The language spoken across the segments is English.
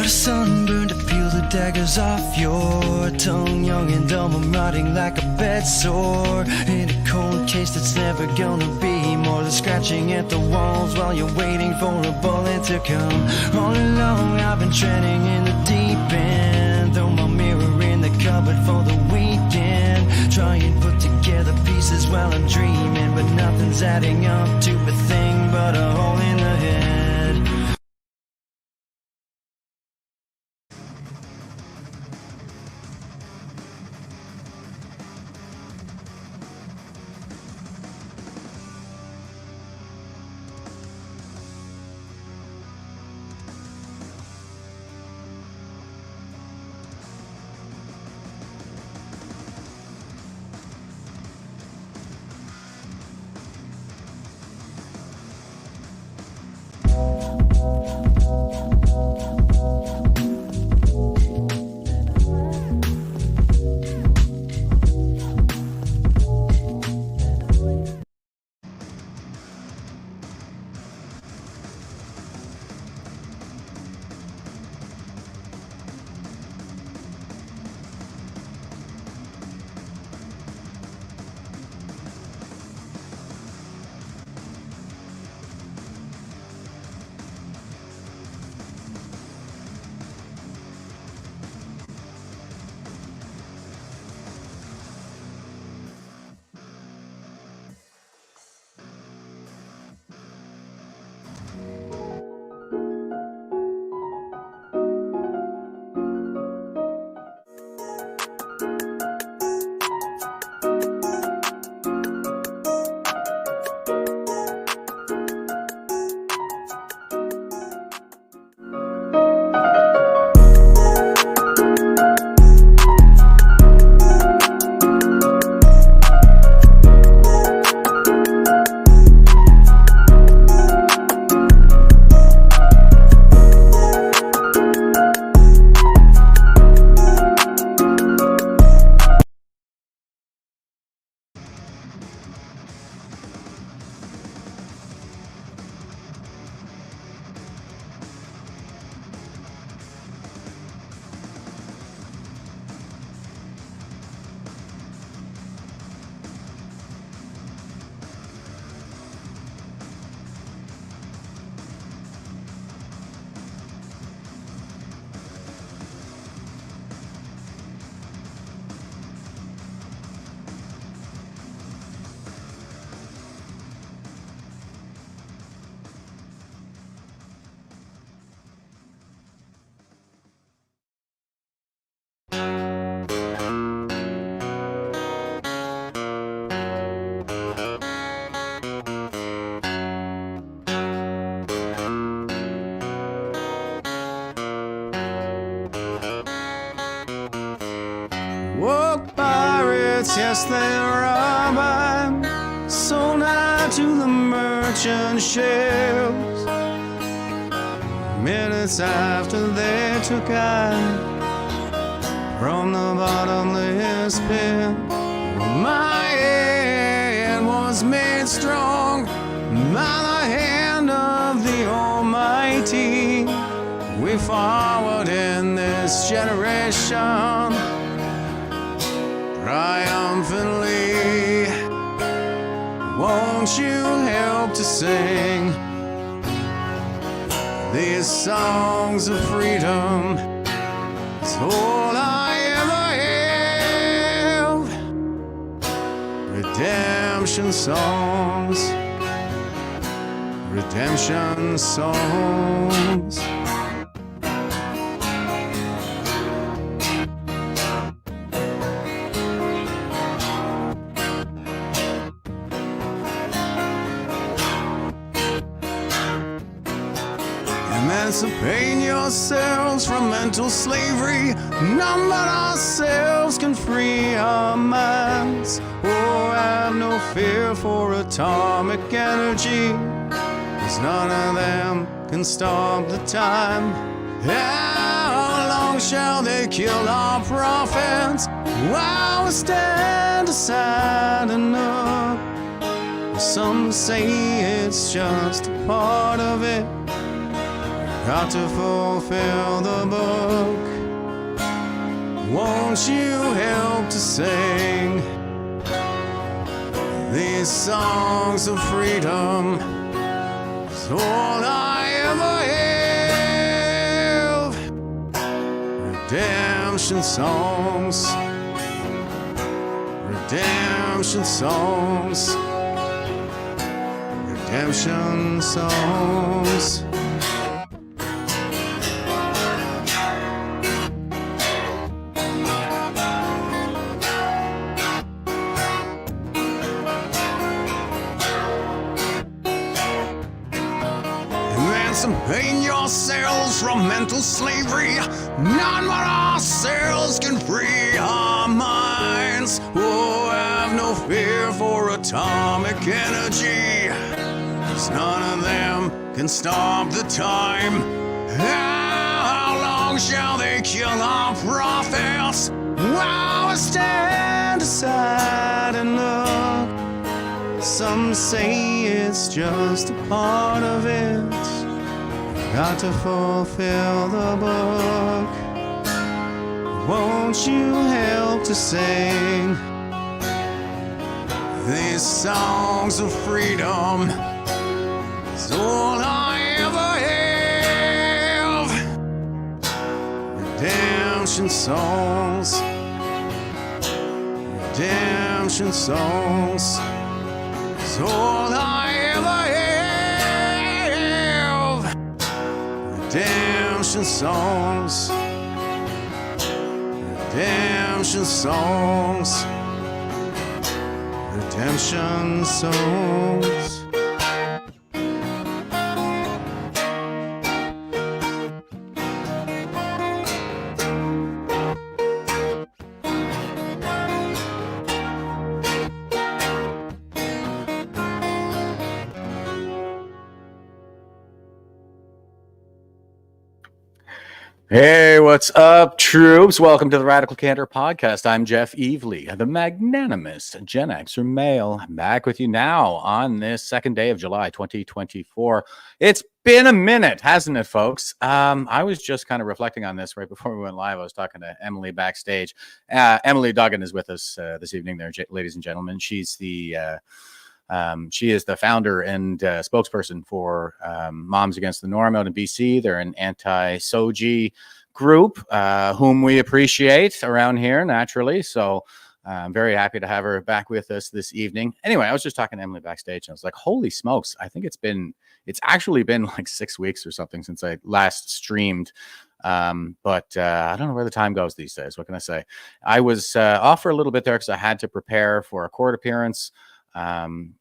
a sunburn to peel the daggers off your tongue. Young and dumb, I'm rotting like a bed sore in a cold case that's never gonna be more than scratching at the walls while you're waiting for a bullet to come. All along I've been treading in the deep end, throw my mirror in the cupboard for the weekend. Try and put together pieces while I'm dreaming, but nothing's adding up to a thing but a hole in the head. Woke pirates, yes they are mine, sold out to the merchant ships. Minutes after they took I from the bottomless pit, my head was made strong by the hand of the Almighty. We forward in this generation triumphantly. Won't you help to sing these songs of freedom? It's all I ever have. Redemption songs, redemption songs. Emancipate yourselves from mental slavery. None but ourselves can free our minds. Oh, have no fear for atomic energy, 'cause none of them can stop the time. How long shall they kill our prophets while we stand aside and look? Some say it's just a part of it. got to fulfill the book. Won't you help to sing these songs of freedom? It's all I ever have. Redemption songs. Redemption songs. Redemption songs. Emancipate yourselves from mental slavery. None but ourselves can free our minds. Oh, have no fear for atomic energy, 'cause none of them can stop the time. How long shall they kill our prophets while we stand aside and look? Some say it's just a part of it. Got to fulfill the book. Won't you help to sing these songs of freedom? It's all I ever have. Redemption songs. Redemption songs. It's all I ever have. Redemption songs. Redemption songs. Redemption songs. Hey, what's up, troops? Welcome to the Radical Candor Podcast. I'm Jeff Evely, the Magnanimous GenX'er Male, back with you now on this second day of July 2024. It's been a minute, hasn't it, folks? I was just kind of reflecting on this right before we went live. I was talking to Emily backstage. Emily Duggan is with us this evening there, ladies and gentlemen. She's the... she is the founder and spokesperson for Moms Against the Norm out in BC. They're an anti-SOGI group, whom we appreciate around here naturally. So I'm very happy to have her back with us this evening. Anyway, I was just talking to Emily backstage and I was like, holy smokes, I think it's actually been like 6 weeks or something since I last streamed. But I don't know where the time goes these days. What can I say? I was off for a little bit there because I had to prepare for a court appearance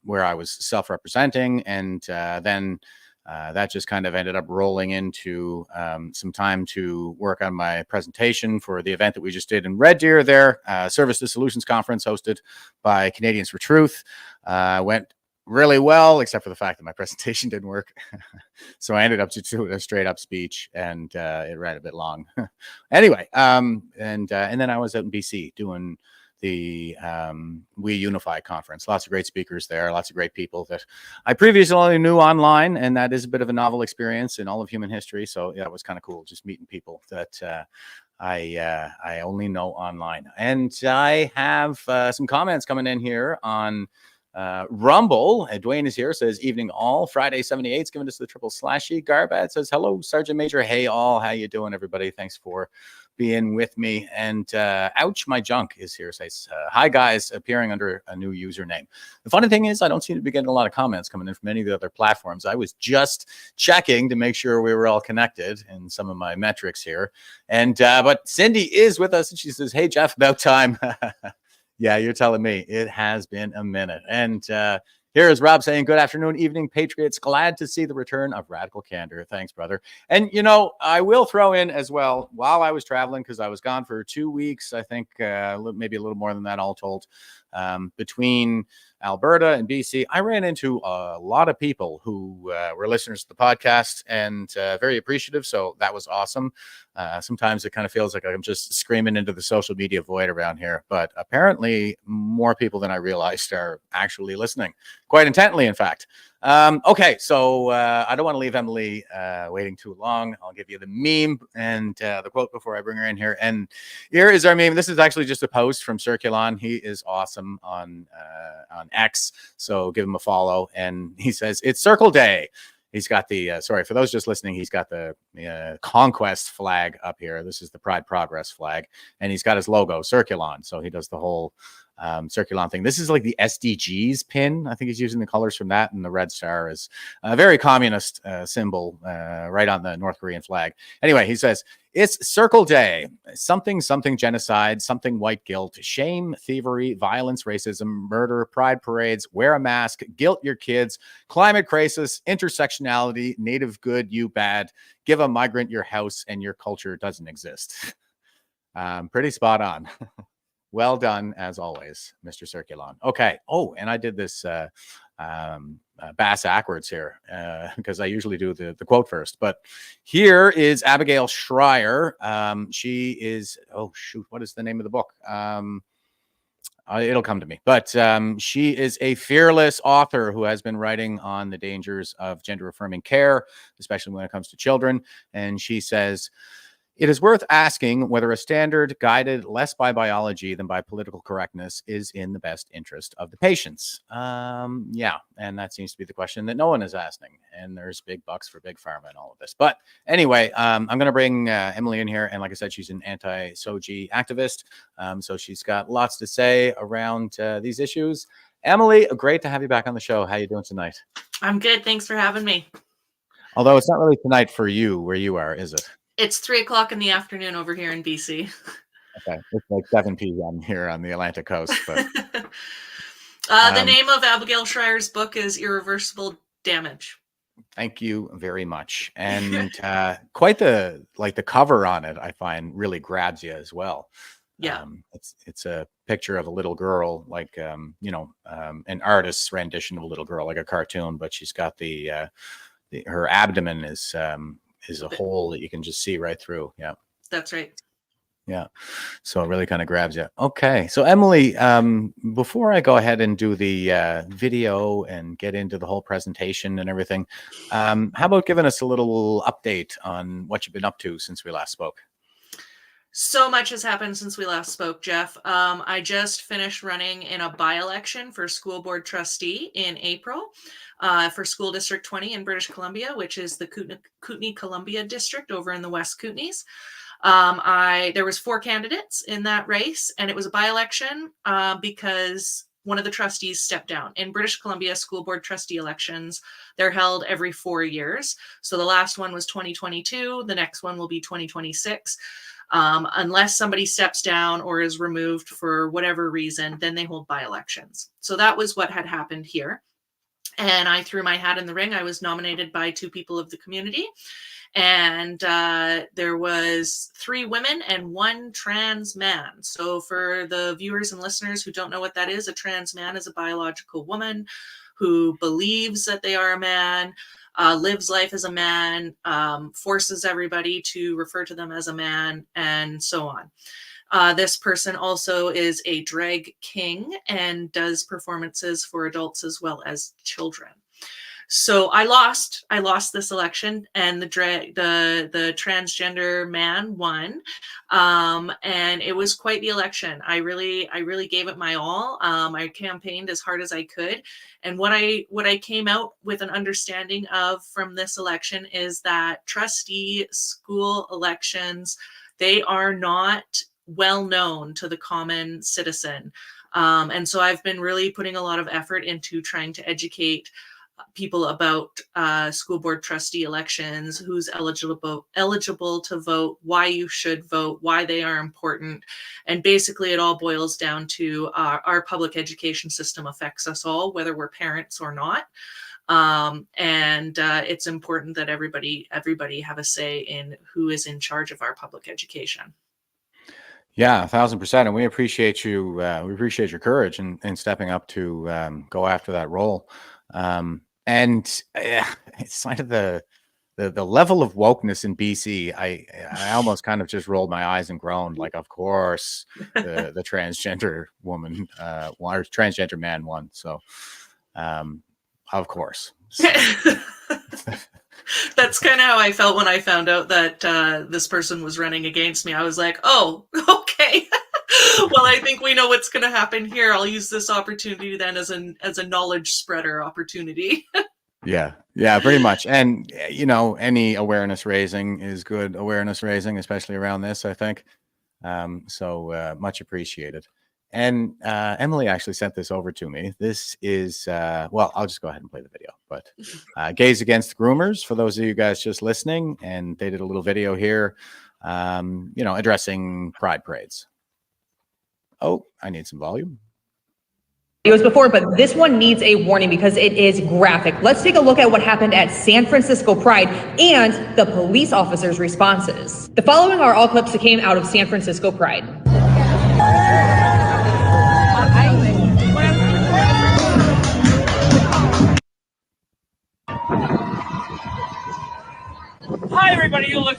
where I was self-representing, and then that just kind of ended up rolling into some time to work on my presentation for the event that we just did in Red Deer there, Service to Solutions Conference hosted by Canadians for Truth. Went really well, except for the fact that my presentation didn't work. So I ended up just doing a straight up speech, and it ran a bit long. Anyway, and then I was out in BC doing the We Unify conference. Lots of great speakers there, lots of great people that I previously only knew online, and that is a bit of a novel experience in all of human history. So yeah, it was kind of cool just meeting people that I only know online. And I have some comments coming in here on Rumble. Dwayne is here, says evening all. Friday 78's giving us the triple slashy. Garbad says hello, Sergeant Major. Hey all, how you doing, everybody? Thanks for being with me. And Ouch My Junk is here, says hi guys, appearing under a new username. The funny thing is I don't seem to be getting a lot of comments coming in from any of the other platforms. I was just checking to make sure we were all connected in some of my metrics here. And but Cindy is with us and she says, hey Jeff, about time. Yeah, you're telling me. It has been a minute. And here is Rob saying, good afternoon, evening, Patriots. Glad to see the return of Radical Candor. Thanks, brother. And, you know, I will throw in as well, while I was traveling, because I was gone for 2 weeks, I think maybe a little more than that all told, between Alberta and BC, I ran into a lot of people who were listeners to the podcast and very appreciative. So that was awesome. Sometimes it kind of feels like I'm just screaming into the social media void around here, but apparently more people than I realized are actually listening quite intently, in fact. Okay, so I don't want to leave Emily waiting too long. I'll give you the meme and the quote before I bring her in here. And here is our meme. This is actually just a post from Circulon. He is awesome on X, so give him a follow. And he says, it's Circle Day. He's got the, sorry, for those just listening, he's got the Conquest flag up here. This is the Pride Progress flag. And he's got his logo, Circulon. So he does the whole Circulon thing. This is like the SDGs pin. I think he's using the colors from that, and the red star is a very communist symbol right on the North Korean flag. Anyway, he says, it's Circle Day, something genocide, something white guilt, shame, thievery, violence, racism, murder, pride parades, wear a mask, guilt your kids, climate crisis, intersectionality, native good, you bad, give a migrant your house and your culture doesn't exist. Pretty spot on. Well done, as always, Mr. Circulon. Okay. Oh, and I did this bass backwards here because I usually do the quote first. But here is Abigail Schreier. She is, oh, shoot, what is the name of the book? It'll come to me. But she is a fearless author who has been writing on the dangers of gender-affirming care, especially when it comes to children. And she says, it is worth asking whether a standard guided less by biology than by political correctness is in the best interest of the patients. Yeah, and that seems to be the question that no one is asking. And there's big bucks for big pharma and all of this. But anyway, I'm going to bring Emily in here. And like I said, she's an anti-SOGI activist. So she's got lots to say around these issues. Emily, great to have you back on the show. How are you doing tonight? I'm good. Thanks for having me. Although it's not really tonight for you where you are, is it? It's 3:00 in the afternoon over here in BC. Okay, it's like 7 p.m. here on the Atlantic coast. But the name of Abigail Schreier's book is Irreversible Damage. Thank you very much. And quite the cover on it, I find really grabs you as well. Yeah, it's a picture of a little girl, like an artist's rendition of a little girl, like a cartoon, but she's got her abdomen is a hole that you can just see right through. Yeah, that's right. Yeah, so it really kind of grabs you. Okay, so Emily, before I go ahead and do the video and get into the whole presentation and everything, how about giving us a little update on what you've been up to since we last spoke? So much has happened since we last spoke, Jeff. I just finished running in a by-election for school board trustee in April for School District 20 in British Columbia, which is the Kootenay-Columbia district over in the West Kootenays. There was 4 candidates in that race, and it was a by-election because one of the trustees stepped down. In British Columbia, school board trustee elections, they're held every 4 years. So the last one was 2022. The next one will be 2026. Unless somebody steps down or is removed for whatever reason, then they hold by-elections. So that was what had happened here. And I threw my hat in the ring. I was nominated by 2 people of the community. And there was 3 women and 1 trans man. So for the viewers and listeners who don't know what that is, a trans man is a biological woman who believes that they are a man, lives life as a man, forces everybody to refer to them as a man, and so on. This person also is a drag king and does performances for adults as well as children. So I lost this election, and the transgender man won. And it was quite the election. I really gave it my all. I campaigned as hard as I could. And what I came out with an understanding of from this election is that trustee school elections, they are not well known to the common citizen. And so I've been really putting a lot of effort into trying to educate people about school board trustee elections, who's eligible to vote, why you should vote, why they are important. And basically it all boils down to our public education system affects us all, whether we're parents or not. And it's important that everybody have a say in who is in charge of our public education. Yeah, 1,000%. And we appreciate you. We appreciate your courage in stepping up to go after that role. And it's kind of the level of wokeness in BC. I almost kind of just rolled my eyes and groaned, like, of course, the transgender woman or transgender man won. So of course. So. That's kind of how I felt when I found out that this person was running against me. I was like, oh, okay. Well, I think we know what's going to happen here. I'll use this opportunity then as a knowledge spreader opportunity. Yeah, pretty much. And, any awareness raising is good awareness raising, especially around this, I think. So much appreciated. And Emily actually sent this over to me. This is, well, I'll just go ahead and play the video. But Gays Against Groomers, for those of you guys just listening, and they did a little video here, addressing pride parades. Oh, I need some volume. Videos before, but this one needs a warning because it is graphic. Let's take a look at what happened at San Francisco Pride and the police officers' responses. The following are all clips that came out of San Francisco Pride. Hi everybody, you look...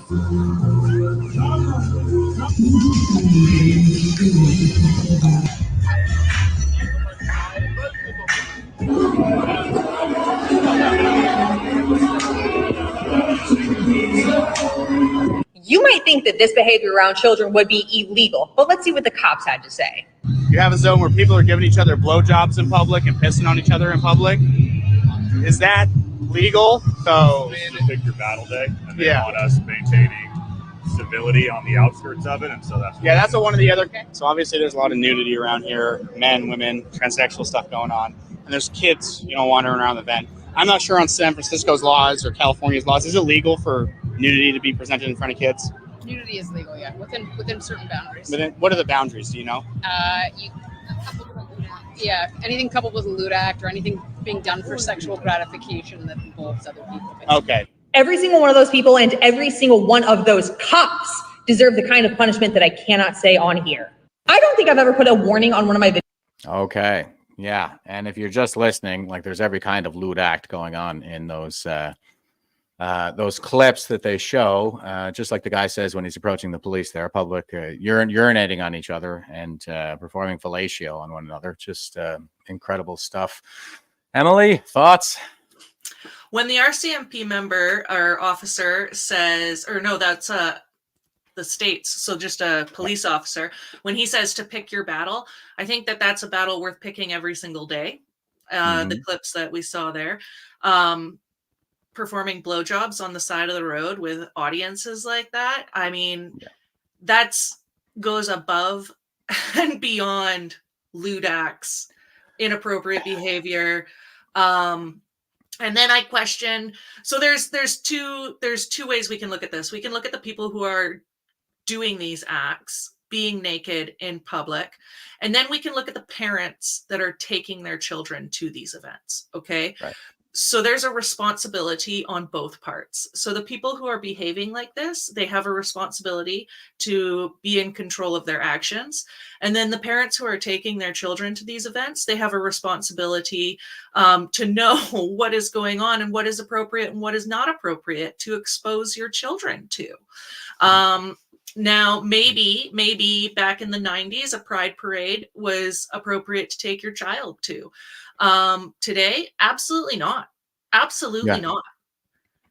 You might think that this behavior around children would be illegal, but let's see what the cops had to say. You have a zone where people are giving each other blowjobs in public and pissing on each other in public. Is that legal? So pick your battle day, and they want us maintaining civility on the outskirts of it, and so that's one of the other. So obviously, there's a lot of nudity around here, men, women, transsexual stuff going on, and there's kids, wandering around the event. I'm not sure on San Francisco's laws or California's laws. Is it legal for nudity to be presented in front of kids? Nudity is legal, yeah, within certain boundaries. What are the boundaries? Do you know? Anything coupled with a lewd act or anything being done for sexual gratification that involves other people. Basically. Okay. Every single one of those people and every single one of those cops deserve the kind of punishment that I cannot say on here. I don't think I've ever put a warning on one of my videos. Okay. Yeah. And if you're just listening, like there's every kind of lewd act going on in those clips that they show, just like the guy says when he's approaching the police there, public, urinating on each other and performing fellatio on one another. Just incredible stuff. Emily, thoughts? When the RCMP member or officer says, or no, that's the states, so just a police officer, when he says to pick your battle, I think that that's a battle worth picking every single day. The clips that we saw there. Performing blowjobs on the side of the road with audiences like that. I mean, that's goes above and beyond lewd acts, inappropriate behavior. And then I question, so there's two ways we can look at this. We can look at the people who are doing these acts, being naked in public, and then we can look at the parents that are taking their children to these events. Okay. Right. So there's a responsibility on both parts. So the people who are behaving like this, they have a responsibility to be in control of their actions. And then the parents who are taking their children to these events, they have a responsibility to know what is going on and what is appropriate and what is not appropriate to expose your children to. Now, maybe back in the 90s, a pride parade was appropriate to take your child to. Today, absolutely not. Absolutely not.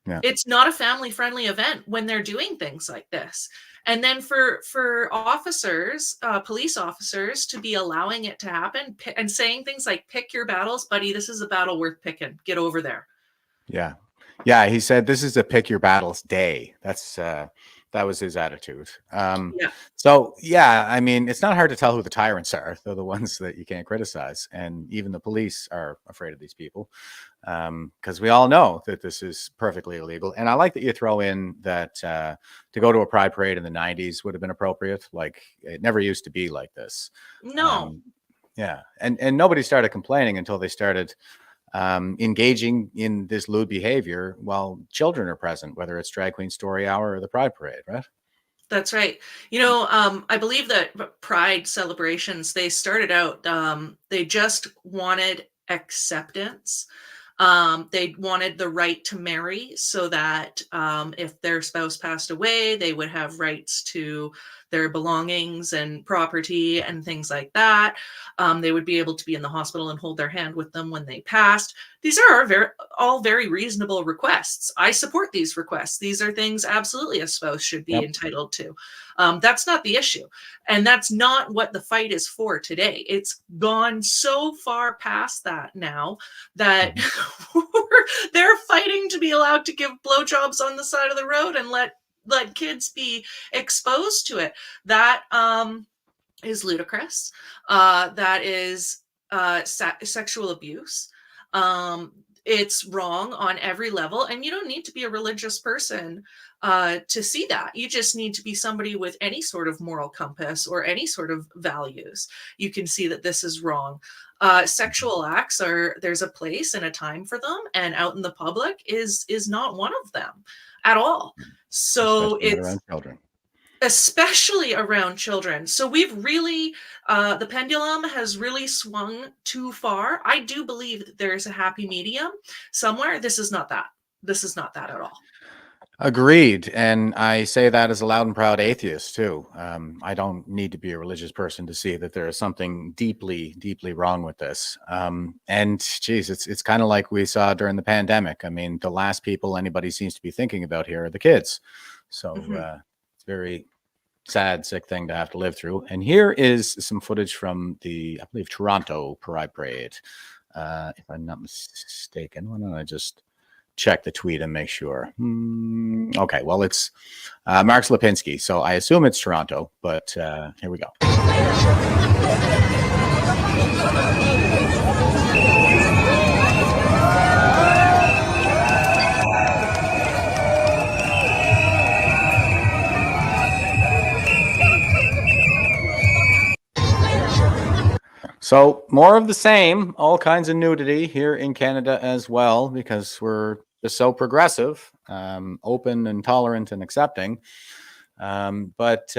Yeah. It's not a family-friendly event when they're doing things like this. And then for officers, police officers, to be allowing it to happen and saying things like, pick your battles, buddy, this is a battle worth picking. Get over there. Yeah. Yeah. He said, this is a pick your battles day. That was his attitude. So, yeah, I mean, it's not hard to tell who the tyrants are. They're the ones that you can't criticize. And even the police are afraid of these people because we all know that this is perfectly illegal. And I like that you throw in that to go to a pride parade in the 90s would have been appropriate. Like, it never used to be like this. No. Yeah. And nobody started complaining until they started engaging in this lewd behavior while children are present, whether it's Drag Queen Story Hour or the Pride Parade, right? That's right. I believe that Pride celebrations, they started out, they just wanted acceptance. They wanted the right to marry so that if their spouse passed away, they would have rights to their belongings and property and things like that. They would be able to be in the hospital and hold their hand with them when they passed. These are all very reasonable requests. I support these requests. These are things absolutely a spouse should be entitled to. That's not the issue. And that's not what the fight is for today. It's gone so far past that now that they're fighting to be allowed to give blowjobs on the side of the road and let kids be exposed to it. That is ludicrous. That is sexual abuse. It's wrong on every level, and you don't need to be a religious person to see that. You just need to be somebody with any sort of moral compass or any sort of values. You can see that this is wrong. Sexual acts there's a place and a time for them, and out in the public is not one of them at all. So Especially around children. Especially around children. So we've really, the pendulum has really swung too far. I do believe that there's a happy medium somewhere. This is not that. This is not that at all. Agreed. And I say that as a loud and proud atheist too. I don't need to be a religious person to see that there is something deeply, deeply wrong with this. And geez, it's kind of like we saw during the pandemic. I mean, the last people anybody seems to be thinking about here are the kids. So it's very sad, sick thing to have to live through. And here is some footage from the, I believe, Toronto Pride Parade. If I'm not mistaken, why don't I just check the tweet and make sure? Okay, well, it's Mark Lipinski, so I assume it's Toronto, but here we go. So more of the same, all kinds of nudity here in Canada as well, because we're just so progressive, open and tolerant and accepting. But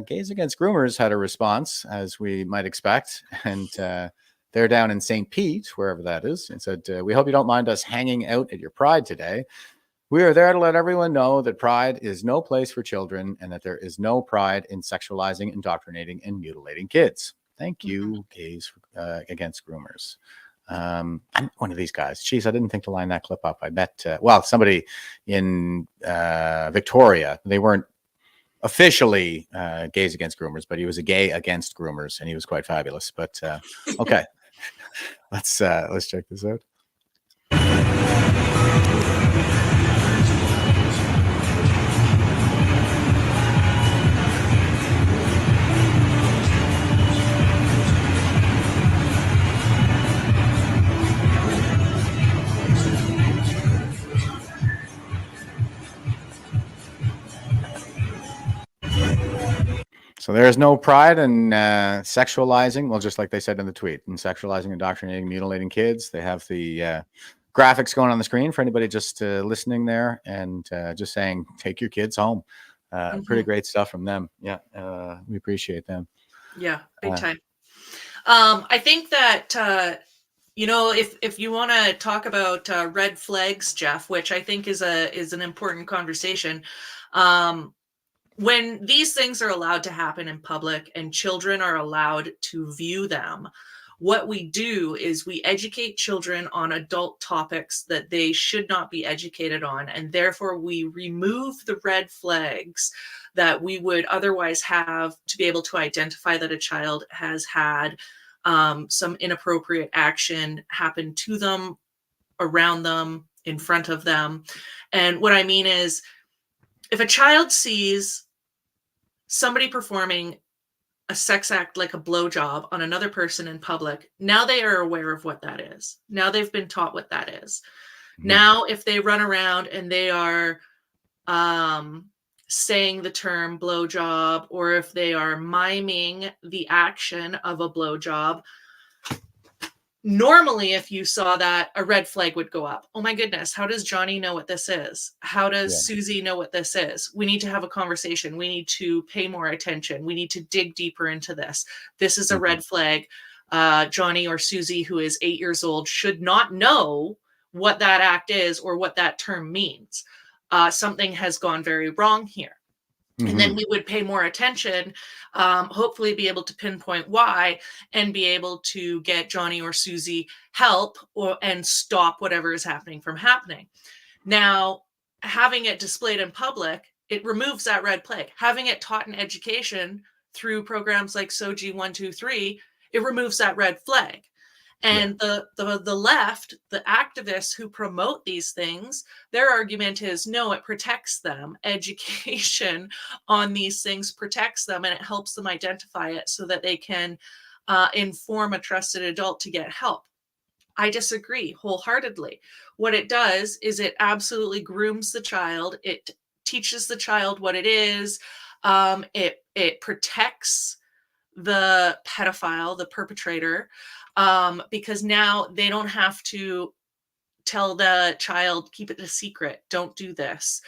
Gays Against Groomers had a response, as we might expect. And they're down in St. Pete, wherever that is, and said, we hope you don't mind us hanging out at your Pride today. We are there to let everyone know that Pride is no place for children and that there is no pride in sexualizing, indoctrinating, and mutilating kids. Thank you, Gays Against Groomers. I'm one of these guys. Geez, I didn't think to line that clip up. I bet, well, somebody in Victoria, they weren't officially Gays Against Groomers, but he was a gay against groomers, and he was quite fabulous. But okay, let's check this out. So there's no pride in sexualizing, well, just like they said in the tweet, in sexualizing, indoctrinating, mutilating kids. They have the graphics going on the screen for anybody just listening there, and just saying, take your kids home. Pretty great stuff from them. Yeah, we appreciate them. Yeah, big time. I think that, you know, if you want to talk about red flags, Jeff, which I think is an important conversation, when these things are allowed to happen in public and children are allowed to view them, what we do is we educate children on adult topics that they should not be educated on, and therefore we remove the red flags that we would otherwise have to be able to identify that a child has had some inappropriate action happen to them, around them, in front of them. And what I mean is, if a child sees somebody performing a sex act like a blowjob on another person in public, now they are aware of what that is. Now they've been taught what that is. Now, if they run around and they are saying the term blowjob, or if they are miming the action of a blowjob, normally, if you saw that, a red flag would go up. Oh my goodness, how does Johnny know what this is? How does Susie know what this is? We need to have a conversation. We need to pay more attention. We need to dig deeper into this. This is a red flag. Johnny or Susie, who is 8 years old, should not know what that act is or what that term means. Something has gone very wrong here. And then we would pay more attention, hopefully be able to pinpoint why, and be able to get Johnny or Susie help and stop whatever is happening from happening. Now, having it displayed in public, it removes that red flag. Having it taught in education through programs like SOGI 123, it removes that red flag. And the left, the activists who promote these things, their argument is, no, it protects them. Education on these things protects them, and it helps them identify it so that they can inform a trusted adult to get help. I disagree wholeheartedly. What it does is it absolutely grooms the child. It teaches the child what it is. It protects the pedophile, the perpetrator, because now they don't have to tell the child, keep it a secret, don't do this,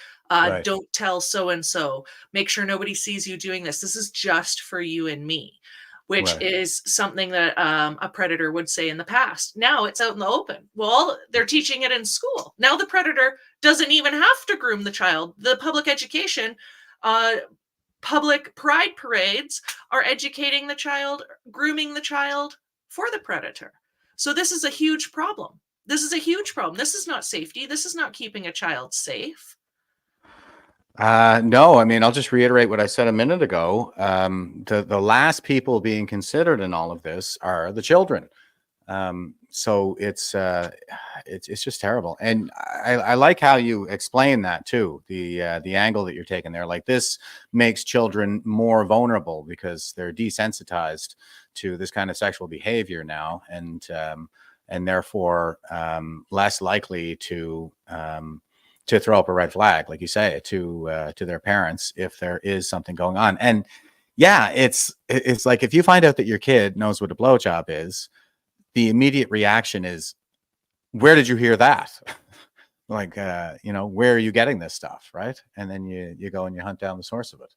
don't tell so-and-so, make sure nobody sees you doing this. This is just for you and me, which is something that a predator would say in the past. Now it's out in the open. Well, they're teaching it in school. Now the predator doesn't even have to groom the child. The public education, public pride parades are educating the child, grooming the child for the predator. So this is a huge problem. This is a huge problem. This is not safety. This is not keeping a child safe. No, I mean, I'll just reiterate what I said a minute ago. The last people being considered in all of this are the children. So it's just terrible. And I like how you explain that too, the angle that you're taking there. Like, this makes children more vulnerable because they're desensitized to this kind of sexual behavior now, and therefore less likely to throw up a red flag, like you say, to their parents if there is something going on. And yeah, it's like, if you find out that your kid knows what a blowjob is, the immediate reaction is, where did you hear that? Like, where are you getting this stuff, right? And then you go and you hunt down the source of it.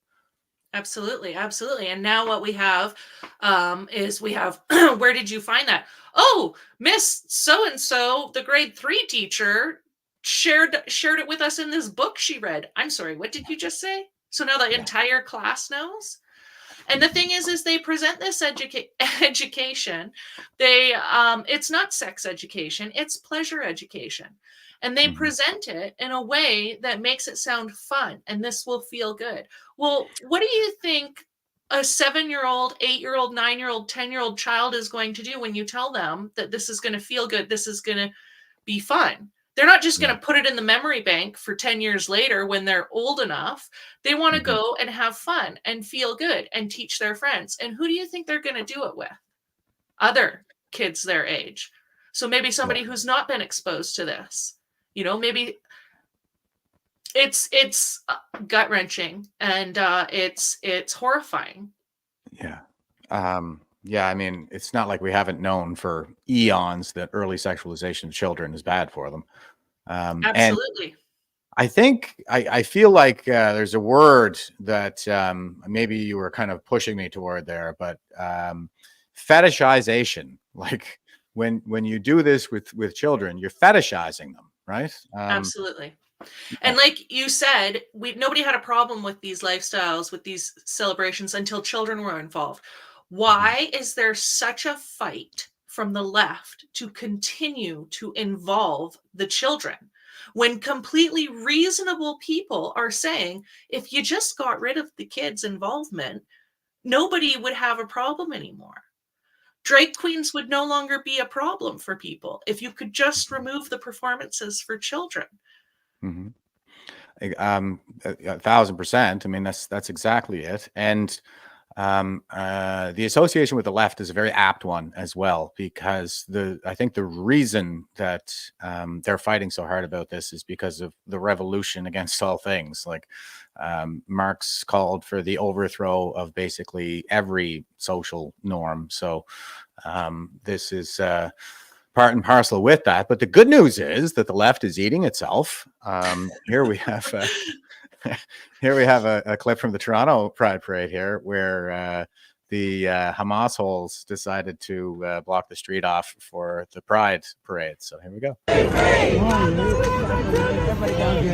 Absolutely, absolutely. And now what we have is we have, where did you find that? Oh, Miss So-and-so, the grade 3 teacher, shared it with us in this book she read. I'm sorry, what did you just say? So now the entire class knows? And the thing is they present this education. It's not sex education, it's pleasure education. And they present it in a way that makes it sound fun, and this will feel good. Well, what do you think a 7-year-old, 8-year-old, 9-year-old, 10-year-old child is going to do when you tell them that this is going to feel good, this is going to be fun? They're not just going to put it in the memory bank for 10 years later when they're old enough. They want to go and have fun and feel good and teach their friends. And who do you think they're going to do it with? Other kids their age. So maybe somebody who's not been exposed to this. Maybe it's gut-wrenching, and it's horrifying. Yeah. I mean, it's not like we haven't known for eons that early sexualization of children is bad for them. Absolutely. And I think I feel like there's a word that maybe you were kind of pushing me toward there, but fetishization. Like, when you do this with children, you're fetishizing them, right? Absolutely. And like you said, nobody had a problem with these lifestyles, with these celebrations, until children were involved. Why is there such a fight from the left to continue to involve the children when completely reasonable people are saying, if you just got rid of the kids' involvement, nobody would have a problem anymore? Drag queens would no longer be a problem for people if you could just remove the performances for children. 1,000%. I mean, that's exactly it. And the association with the left is a very apt one as well, because I think the reason that they're fighting so hard about this is because of the revolution against all things. Like, Marx called for the overthrow of basically every social norm. So this is part and parcel with that. But the good news is that the left is eating itself. Here we have a clip from the Toronto Pride Parade here, where the Hamas holes decided to block the street off for the Pride Parade. So here we go. Everybody down here.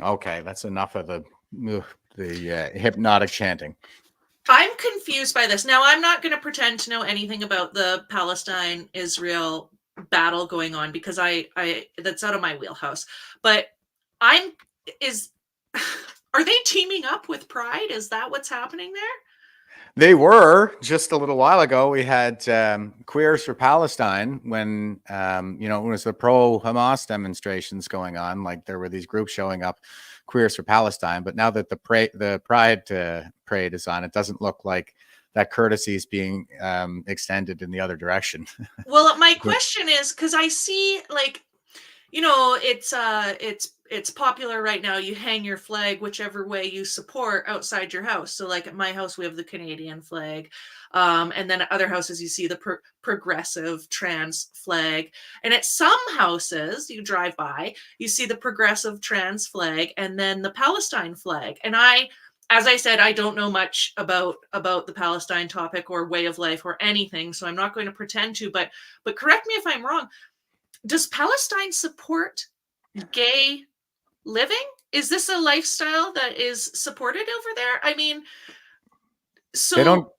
Okay, that's enough of the hypnotic chanting. I'm confused by this. Now, I'm not going to pretend to know anything about the Palestine-Israel battle going on because I that's out of my wheelhouse. But are they teaming up with Pride? Is that what's happening there? They were just a little while ago. We had Queers for Palestine when it was the pro-Hamas demonstrations going on. Like there were these groups showing up, Queers for Palestine. But now that the Pride parade is on, it doesn't look like that courtesy is being extended in the other direction. Well, my question is because I see it's popular right now. You hang your flag whichever way you support outside your house. So like at my house, we have the Canadian flag. And then at other houses, you see the progressive trans flag. And at some houses you drive by, you see the progressive trans flag and then the Palestine flag. And as I said, I don't know much about the Palestine topic or way of life or anything. So I'm not going to pretend to, but correct me if I'm wrong. Does Palestine support gay living? Is this a lifestyle that is supported over there? I mean, so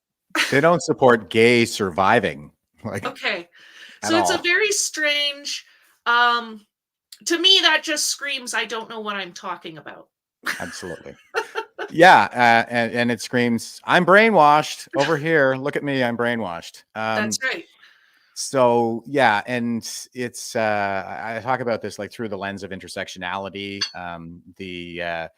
they don't support gay surviving. Okay. So it's a very strange, to me, that just screams, I don't know what I'm talking about. Absolutely. Yeah. And it screams, I'm brainwashed over here. Look at me. I'm brainwashed. That's right. So yeah, and it's I talk about this like through the lens of intersectionality. The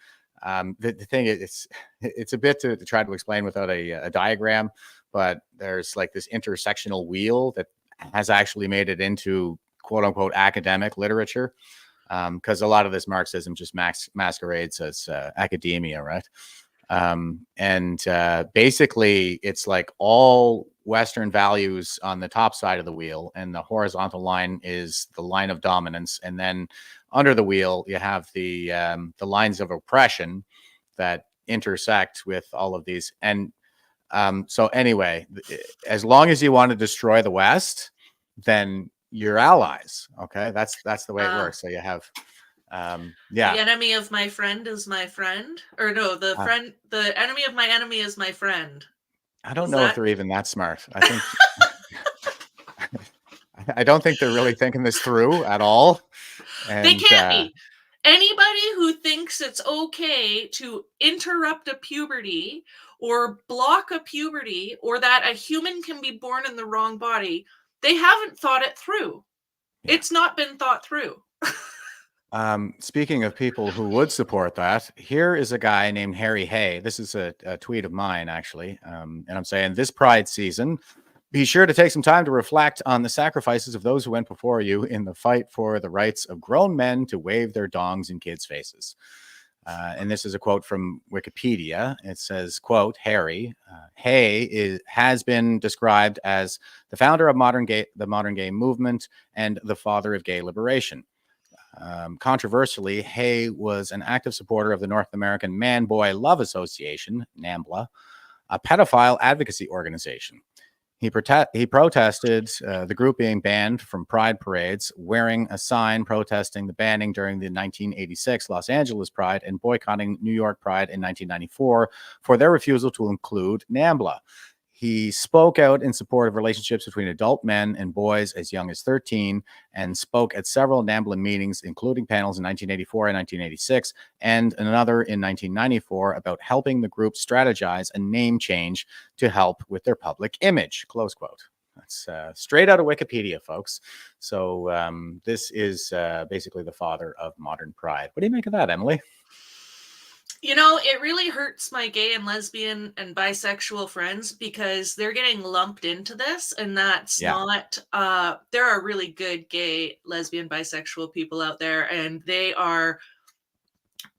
thing is, it's a bit to try to explain without a diagram, but there's like this intersectional wheel that has actually made it into quote unquote academic literature, because a lot of this Marxism just masquerades as academia, right? And basically it's like all Western values on the top side of the wheel, and the horizontal line is the line of dominance, and then under the wheel you have the lines of oppression that intersect with all of these. And so anyway, as long as you want to destroy the West, then you're allies. Okay, that's the way it works. So you have the enemy of my friend is my friend, or no, the enemy of my enemy is my friend. I don't know if they're even that smart. I think I don't think they're really thinking this through at all. And, they can't be. Anybody who thinks it's okay to interrupt a puberty or block a puberty, or that a human can be born in the wrong body, they haven't thought it through. Yeah. It's not been thought through. Speaking of people who would support that, here is a guy named Harry Hay. This is a tweet of mine, actually. And I'm saying, this Pride season, be sure to take some time to reflect on the sacrifices of those who went before you in the fight for the rights of grown men to wave their dongs in kids' faces. And this is a quote from Wikipedia. It says, quote, Harry Hay has been described as the founder of the modern gay movement and the father of gay liberation. Controversially, Hay was an active supporter of the North American Man-Boy Love Association, NAMBLA, a pedophile advocacy organization. He protested the group being banned from Pride parades, wearing a sign protesting the banning during the 1986 Los Angeles Pride and boycotting New York Pride in 1994 for their refusal to include NAMBLA. He spoke out in support of relationships between adult men and boys as young as 13, and spoke at several NAMBLA meetings, including panels in 1984 and 1986, and another in 1994 about helping the group strategize a name change to help with their public image, close quote. That's straight out of Wikipedia, folks. So this is basically the father of modern Pride. What do you make of that, Emily? You know, it really hurts my gay and lesbian and bisexual friends because they're getting lumped into this, and that's not, there are really good gay, lesbian, bisexual people out there, and they are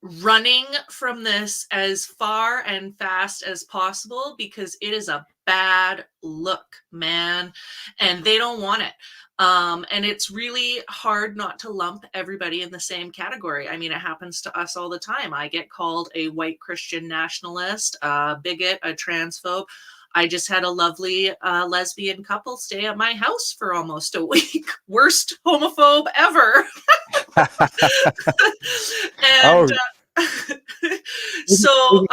running from this as far and fast as possible because it is a bad look, man, and they don't want it. And it's really hard not to lump everybody in the same category. I mean, it happens to us all the time. I get called a white Christian nationalist, a bigot, a transphobe. I just had a lovely lesbian couple stay at my house for almost a week. Worst homophobe ever. And so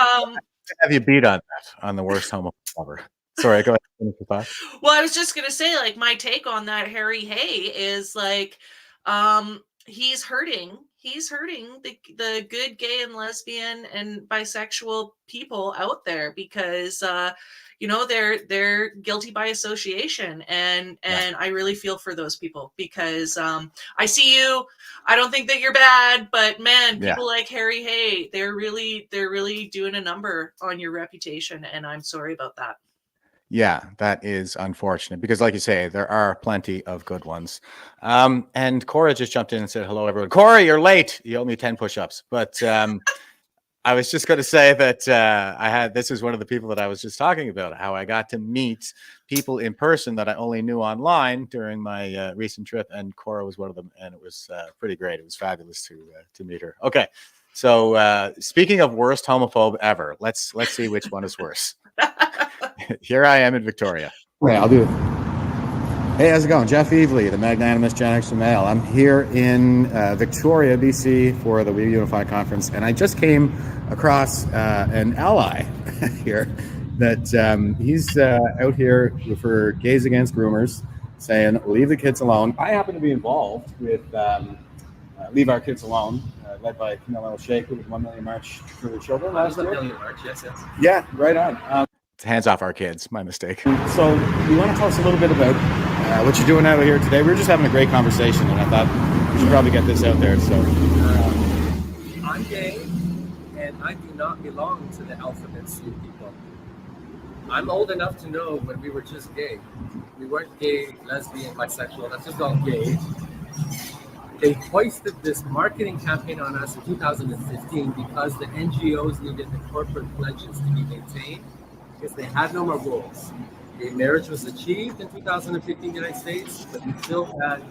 have you beat on that, on the worst homophobe ever? Sorry, go ahead. Finish your thought. well, I was just gonna say, like, my take on that Harry Hay is like, he's hurting the good gay and lesbian and bisexual people out there because they're guilty by association, and I really feel for those people because I see you. I don't think that you're bad, but man, people like Harry Hay, they're really doing a number on your reputation, and I'm sorry about that. Yeah, that is unfortunate because, like you say, there are plenty of good ones. And Cora just jumped in and said, hello, everyone. Cora, you're late. You owe me 10 push-ups. But I was just going to say that this is one of the people that I was just talking about, how I got to meet people in person that I only knew online during my recent trip. And Cora was one of them. And it was pretty great. It was fabulous to meet her. Okay. So speaking of worst homophobe ever, let's see which one is worse. Here I am in Victoria. Okay, I'll do it. Hey, how's it going? Jeff Evely, the Magnanimous GenX'er Male. I'm here in Victoria, BC for the We Unify conference, and I just came across an ally here that he's out here for Gays Against Groomers, saying, leave the kids alone. I happen to be involved with Leave Our Kids Alone, led by Camilla O'Shea with 1 Million March for the Children last year. 1 Million March, yes. Yeah, right on. Hands off our kids, my mistake. So you want to tell us a little bit about what you're doing out here today? We were just having a great conversation, and I thought we should probably get this out there. So I'm gay, and I do not belong to the alphabet soup people. I'm old enough to know when we were just gay. We weren't gay, lesbian, bisexual. That's just all gay. They hoisted this marketing campaign on us in 2015 because the NGOs needed the corporate pledges to be maintained because they had no more rules. Gay marriage was achieved in 2015 in the United States, but we still had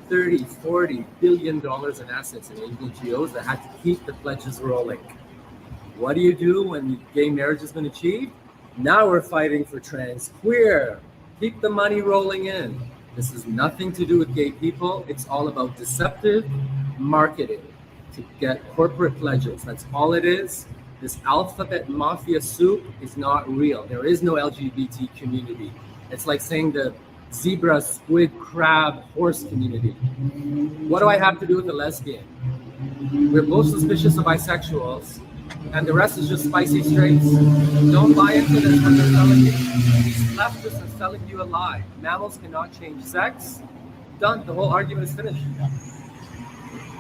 $30-40 billion in assets in NGOs that had to keep the pledges rolling. What do you do when gay marriage has been achieved? Now we're fighting for trans, queer. Keep the money rolling in. This has nothing to do with gay people. It's all about deceptive marketing to get corporate pledges. That's all it is. This alphabet mafia soup is not real. There is no LGBT community. It's like saying the zebra, squid, crab, horse community. What do I have to do with a lesbian? We're both suspicious of bisexuals, and the rest is just spicy straights. Don't buy into this what they're selling you. These leftists are selling you a lie. Mammals cannot change sex. Done. The whole argument is finished.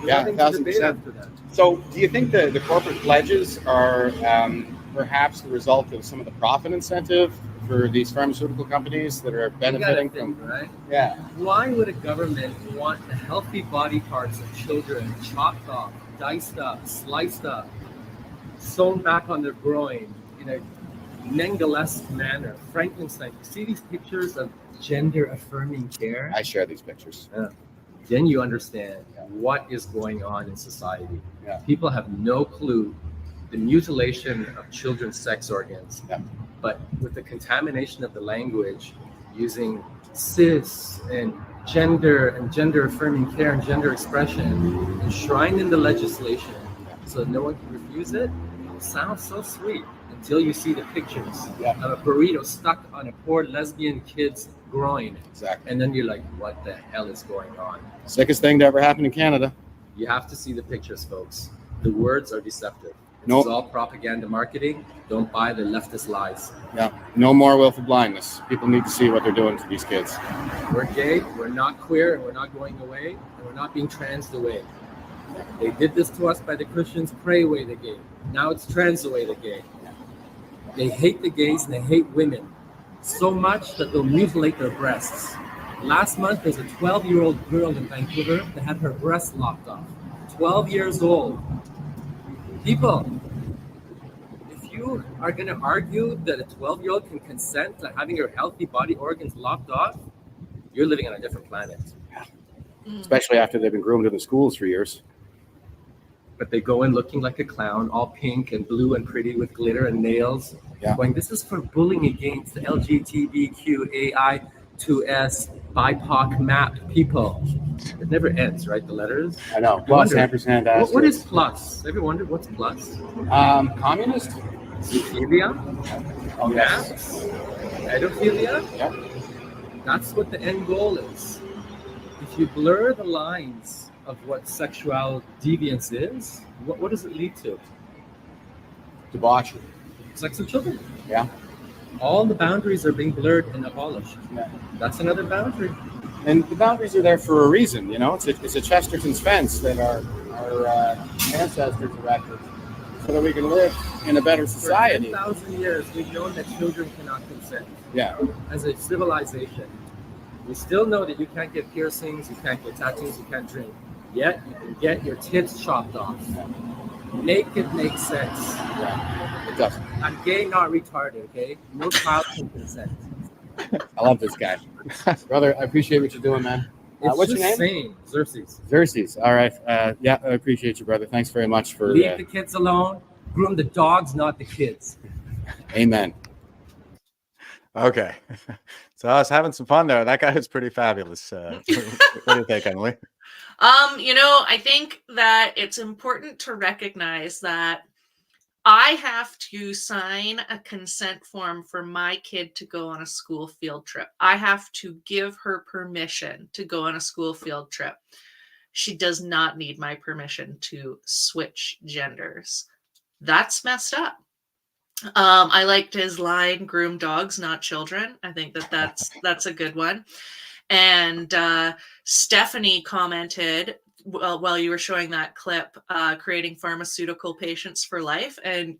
Yeah, 1,000%. So do you think the corporate pledges are perhaps the result of some of the profit incentive for these pharmaceutical companies that are benefiting from, right? Yeah. Why would a government want the healthy body parts of children chopped off, diced up, sliced up, sewn back on their groin in a Mengelesque manner? Frankenstein. You see these pictures of gender-affirming care? I share these pictures. Yeah. Then you understand what is going on in society. Yeah. People have no clue the mutilation of children's sex organs, but with the contamination of the language using cis and gender affirming care and gender expression enshrined in the legislation so that no one can refuse it. It sounds so sweet until you see the pictures of a burrito stuck on a poor lesbian kid's groin. Exactly. And then you're like, what the hell is going on? Sickest thing to ever happen in Canada. You have to see the pictures, folks. The words are deceptive. Nope. It's all propaganda marketing. Don't buy the leftist lies. Yeah. No more willful blindness. People need to see what they're doing to these kids. We're gay, we're not queer, and we're not going away, and we're not being transed away. They did this to us by the Christians, pray away the gay. Now it's trans away the gay. They hate the gays and they hate women so much that they'll mutilate their breasts. Last month, there's a 12-year-old girl in Vancouver that had her breasts lopped off. 12 years old. People, if you are going to argue that a 12-year-old can consent to having your healthy body organs lopped off, you're living on a different planet. Especially after they've been groomed in the schools for years. but they go in looking like a clown, all pink and blue and pretty with glitter and nails. Yeah. Going, this is for bullying against the LGBTQAI2S BIPOC MAP people. It never ends, right? The letters. I know. You Plus wonder, ampersand what is asterisk. plus? Ever wondered what's plus? Communist? Zoophilia? Oh, yes. Maps? Pedophilia? Yeah. That's what the end goal is. If you blur the lines of what sexual deviance is, what does it lead to? Debauchery. Sex with children. Yeah. All the boundaries are being blurred and abolished. Yeah. That's another boundary. And the boundaries are there for a reason, you know. It's a Chesterton's fence that our ancestors erected so that we can live in a better society. For 10,000 years, we've known that children cannot consent. Yeah. As a civilization, we still know that you can't get piercings, you can't get tattoos, you can't drink. Yet you can get your tits chopped off. Naked makes sense. Yeah. It doesn't. I'm gay, not retarded. Okay, no child can consent. I love this guy, brother. I appreciate what you're doing, man. What's your name? Same. Xerxes. Xerxes. All right. Yeah, I appreciate you, brother. Thanks very much for. Leave the kids alone. Groom the dogs, not the kids. Amen. Okay. So I was having some fun there. That guy is pretty fabulous. What do you think, Emily? I think that it's important to recognize that I have to sign a consent form for my kid to go on a school field trip. I have to give her permission to go on a school field trip. She does not need my permission to switch genders. That's messed up. I liked his line, groom dogs, not children. I think that's a good one. And Stephanie commented, well, while you were showing that clip, creating pharmaceutical patients for life. And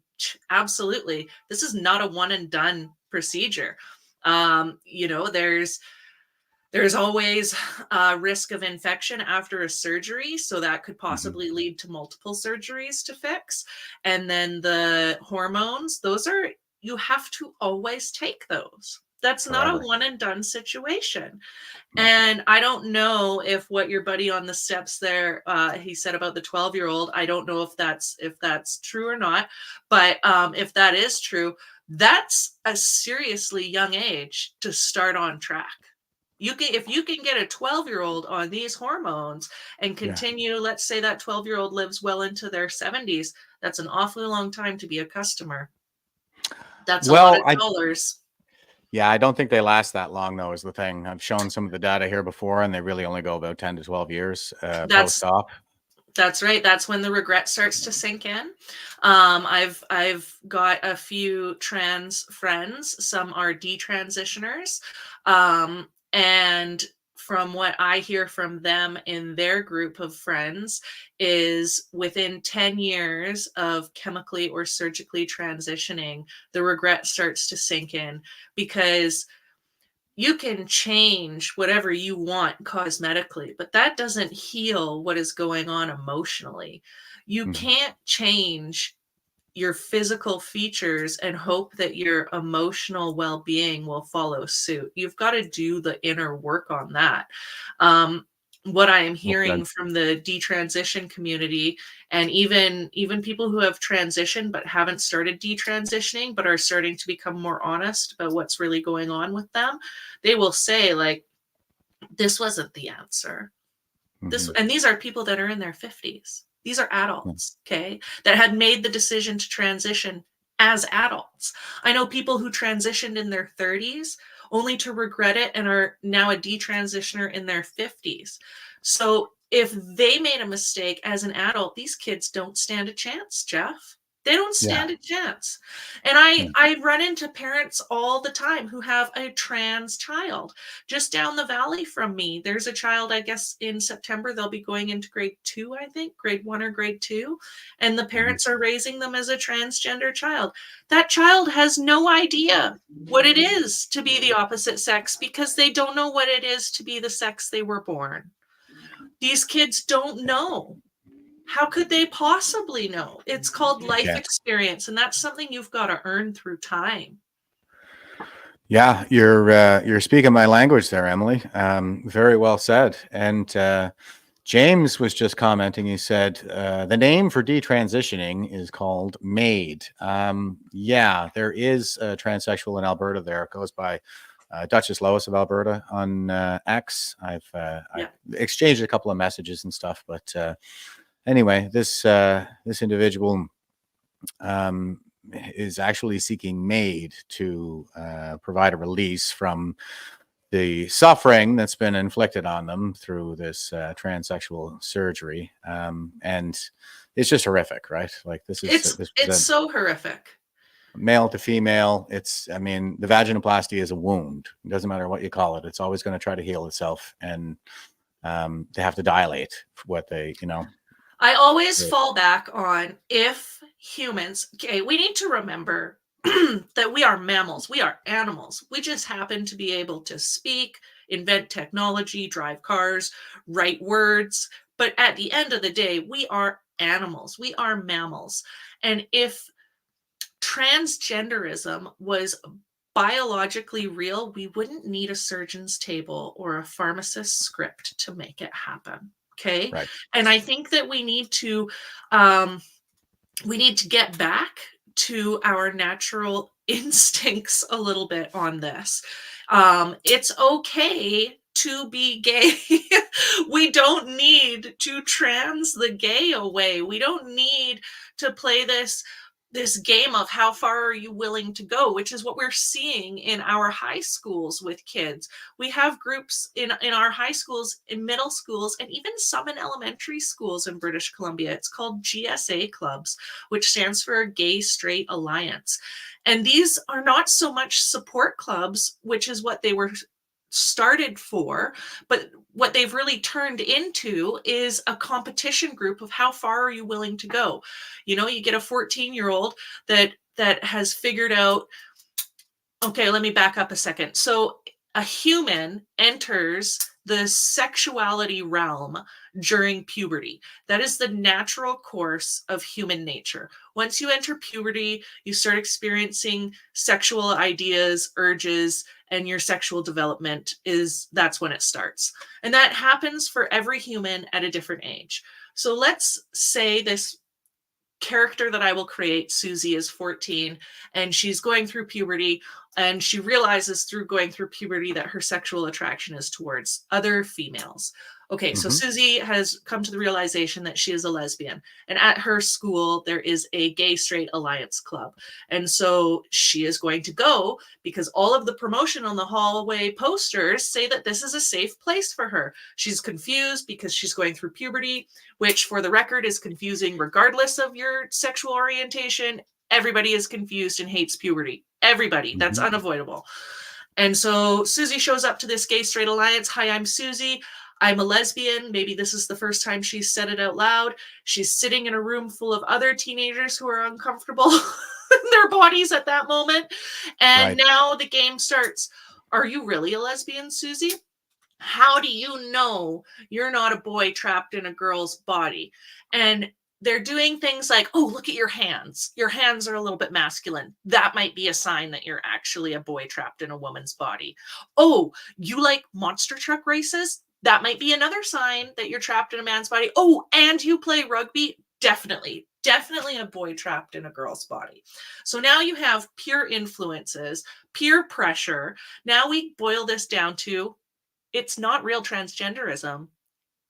absolutely, this is not a one and done procedure. There's always a risk of infection after a surgery. So that could possibly lead to multiple surgeries to fix. And then the hormones, you have to always take those. That's not a one and done situation. And I don't know if what your buddy on the steps there, he said about the 12-year-old, I don't know if that's true or not. But if that is true, that's a seriously young age to start on track. If you can get a 12-year-old on these hormones and continue, let's say that 12-year-old lives well into their 70s, that's an awfully long time to be a customer. That's a lot of dollars. Yeah, I don't think they last that long, though, is the thing. I've shown some of the data here before, and they really only go about 10 to 12 years post-op. That's right. That's when the regret starts to sink in. I've got a few trans friends. Some are detransitioners. And from what I hear from them in their group of friends is within 10 years of chemically or surgically transitioning, the regret starts to sink in, because you can change whatever you want cosmetically, but that doesn't heal what is going on emotionally. You can't change your physical features and hope that your emotional well-being will follow suit. You've got to do the inner work on that. What I am hearing from the detransition community, and even people who have transitioned but haven't started detransitioning but are starting to become more honest about what's really going on with them, they will say, like, this wasn't the answer. And these are people that are in their 50s. These are adults, okay, that had made the decision to transition as adults. I know people who transitioned in their 30s only to regret it and are now a detransitioner in their 50s. So if they made a mistake as an adult, these kids don't stand a chance, Jeff. They don't stand a chance. And I run into parents all the time who have a trans child. Just down the valley from me, there's a child, I guess in September, they'll be going into grade 2, I think, grade 1 or grade 2. And the parents are raising them as a transgender child. That child has no idea what it is to be the opposite sex, because they don't know what it is to be the sex they were born. These kids don't know. How could they possibly know? It's called life experience, and that's something you've got to earn through time. Yeah, you're speaking my language there, Emily. Very well said. And James was just commenting. He said the name for detransitioning is called MAID. Yeah, there is a transsexual in Alberta there. It goes by Duchess Lois of Alberta on X. I've exchanged a couple of messages and stuff, but anyway, this individual is actually seeking MAID to provide a release from the suffering that's been inflicted on them through this transsexual surgery. And it's just horrific, right? Like this is it's so horrific. Male to female. I mean, the vaginoplasty is a wound. It doesn't matter what you call it. It's always going to try to heal itself. And they have to dilate what they, I always fall back on if humans, okay, we need to remember that we are mammals, we are animals. We just happen to be able to speak, invent technology, drive cars, write words. But at the end of the day, we are animals, we are mammals. And if transgenderism was biologically real, we wouldn't need a surgeon's table or a pharmacist's script to make it happen. Okay. Right. And I think that we need to get back to our natural instincts a little bit on this. It's okay to be gay. We don't need to trans the gay away. We don't need to play this game of how far are you willing to go, which is what we're seeing in our high schools with kids. We have groups in our high schools, in middle schools, and even some in elementary schools in British Columbia. It's called GSA clubs, which stands for Gay Straight Alliance. And these are not so much support clubs, which is what they were started for, but what they've really turned into is a competition group of how far are you willing to go. You get a 14-year-old that has figured out, okay, let me back up a second. So a human enters the sexuality realm during puberty. That is the natural course of human nature. Once you enter puberty, you start experiencing sexual ideas, urges, and your sexual development that's when it starts. And that happens for every human at a different age. So let's say this character that I will create, Susie, is 14 and she's going through puberty, and she realizes through going through puberty that her sexual attraction is towards other females. Okay, so Susie has come to the realization that she is a lesbian, and at her school there is a Gay Straight Alliance club. And so she is going to go because all of the promotion on the hallway posters say that this is a safe place for her. She's confused because she's going through puberty, which for the record is confusing regardless of your sexual orientation. Everybody is confused and hates puberty. Everybody. That's unavoidable. And so Susie shows up to this Gay Straight Alliance. Hi, I'm Susie. I'm a lesbian. Maybe this is the first time she's said it out loud. She's sitting in a room full of other teenagers who are uncomfortable in their bodies at that moment. And now the game starts. Are you really a lesbian, Susie? How do you know you're not a boy trapped in a girl's body? And they're doing things like, oh, look at your hands. Your hands are a little bit masculine. That might be a sign that you're actually a boy trapped in a woman's body. Oh, you like monster truck races? That might be another sign that you're trapped in a man's body. Oh, and you play rugby? Definitely a boy trapped in a girl's body. So now you have peer influences, peer pressure. Now we boil this down to, it's not real transgenderism.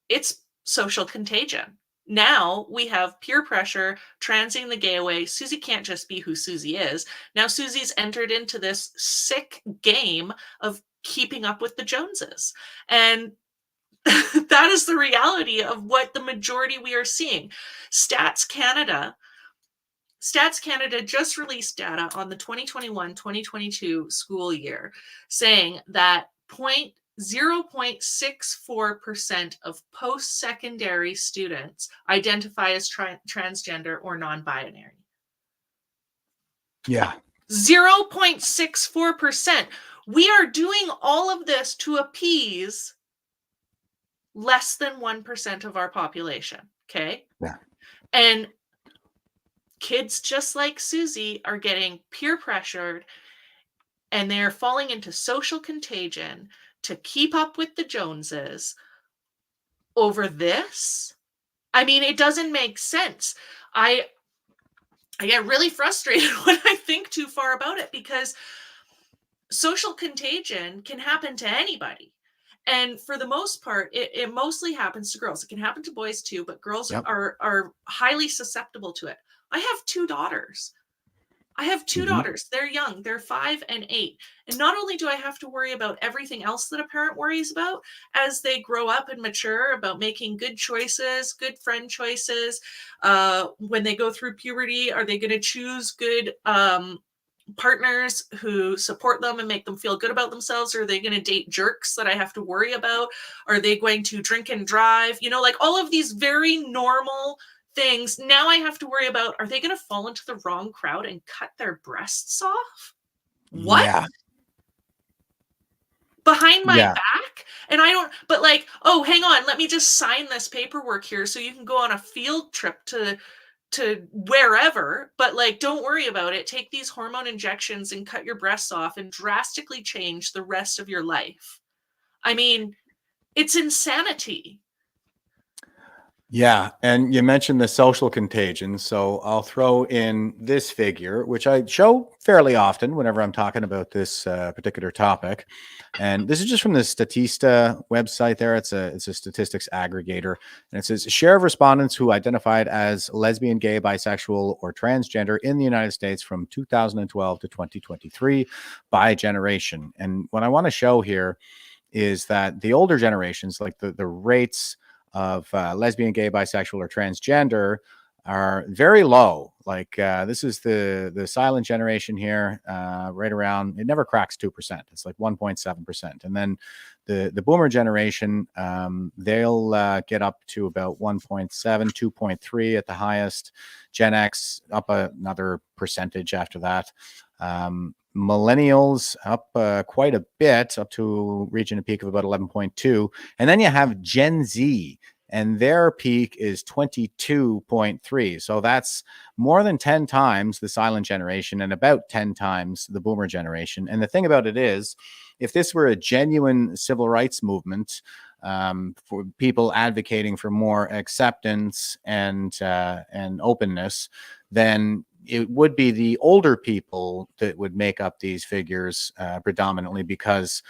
It's social contagion. Now we have peer pressure, transing the gay away. Susie can't just be who Susie is. Now Susie's entered into this sick game of keeping up with the Joneses. And that is the reality of what the majority we are seeing. Stats Canada just released data on the 2021-2022 school year saying that 0.64% of post-secondary students identify as transgender or non-binary. Yeah. 0.64%. We are doing all of this to appease less than 1% of our population. Okay. Yeah. And kids just like Susie are getting peer pressured, and they're falling into social contagion to keep up with the Joneses over this. I mean, it doesn't make sense. I get really frustrated when I think too far about it, because social contagion can happen to anybody. And for the most part, it mostly happens to girls. It can happen to boys too, but girls Yep. are highly susceptible to it. I have two daughters. Mhm. They're young. They're 5 and 8. And not only do I have to worry about everything else that a parent worries about as they grow up and mature, about making good choices, good friend choices. When they go through puberty, are they going to choose good partners who support them and make them feel good about themselves? Or are they going to date jerks that I have to worry about? Are they going to drink and drive? You know, like all of these very normal things. Now I have to worry about, are they going to fall into the wrong crowd and cut their breasts off? What? Yeah. Behind my Yeah. back? And I don't, but like, oh, hang on, let me just sign this paperwork here so you can go on a field trip to wherever, but like, don't worry about it. Take these hormone injections and cut your breasts off and drastically change the rest of your life. I mean, it's insanity. Yeah, and you mentioned the social contagion, so I'll throw in this figure, which I show fairly often whenever I'm talking about this particular topic. And this is just from the Statista website. There, it's a statistics aggregator, and it says share of respondents who identified as lesbian, gay, bisexual, or transgender in the United States from 2012 to 2023 by generation. And what I want to show here is that the older generations, like the rates of lesbian, gay, bisexual, or transgender are very low. Like this is the silent generation here, right around, it never cracks 2%. It's like 1.7%. And then the boomer generation, they'll get up to about 1.7, 2.3 at the highest. Gen X up another percentage after that. Millennials up quite a bit, up to reaching a peak of about 11.2. And then you have Gen Z, and their peak is 22.3. So that's more than 10 times the silent generation and about 10 times the boomer generation. And the thing about it is, if this were a genuine civil rights movement, for people advocating for more acceptance and openness, then it would be the older people that would make up these figures predominantly, because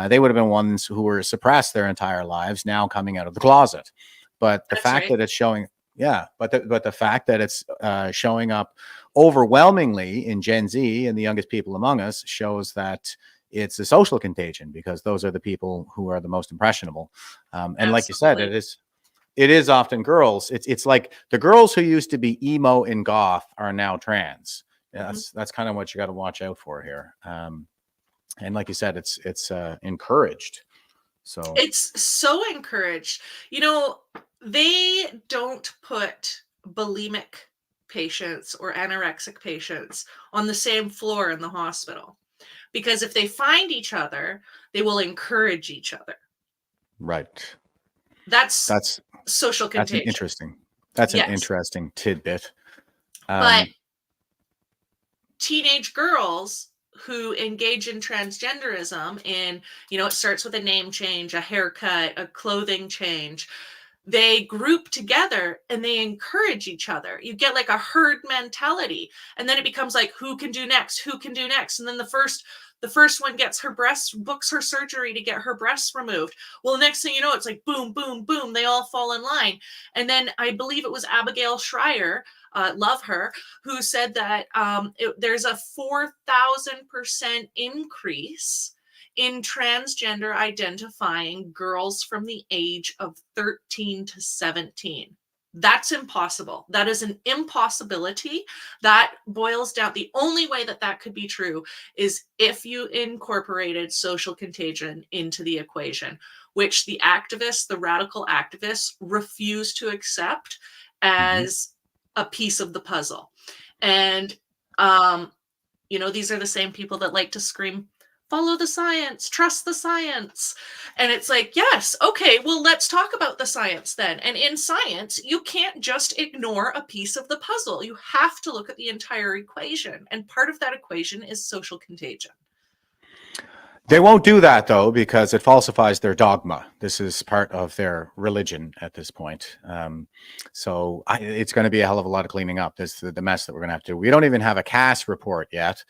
they would have been ones who were suppressed their entire lives, now coming out of the closet. But the fact that it's showing, but the fact that it's showing up overwhelmingly in Gen Z and the youngest people among us shows that it's a social contagion, because those are the people who are the most impressionable. And like you said, it is often girls. It's like the girls who used to be emo and goth are now trans. Yeah, that's kind of what you got to watch out for here. And like you said, it's encouraged. So it's so encouraged. You know, they don't put bulimic patients or anorexic patients on the same floor in the hospital, because if they find each other, they will encourage each other. Right. That's social contagion. That's an interesting tidbit. But teenage girls who engage in transgenderism, in, you know, it starts with a name change, a haircut, a clothing change. They group together and they encourage each other. You get like a herd mentality, and then it becomes like, who can do next? Who can do next? And then the first one gets her breast, books her surgery to get her breasts removed. Well, the next thing you know, it's like boom, boom, boom. They all fall in line. And then I believe it was Abigail Schreier, love her, who said that there's a 4,000% increase in transgender identifying girls from the age of 13 to 17. That's impossible. That is an impossibility. That boils down. The only way that that could be true is if you incorporated social contagion into the equation, which the activists, the radical activists, refuse to accept as a piece of the puzzle. And, you know, these are the same people that like to scream, follow the science, trust the science. And it's like, yes, okay, well, let's talk about the science then. And in science, you can't just ignore a piece of the puzzle. You have to look at the entire equation. And part of that equation is social contagion. They won't do that though, because it falsifies their dogma. This is part of their religion at this point. So it's going to be a hell of a lot of cleaning up. This is the mess that we're going to have to do. We don't even have a CAS report yet.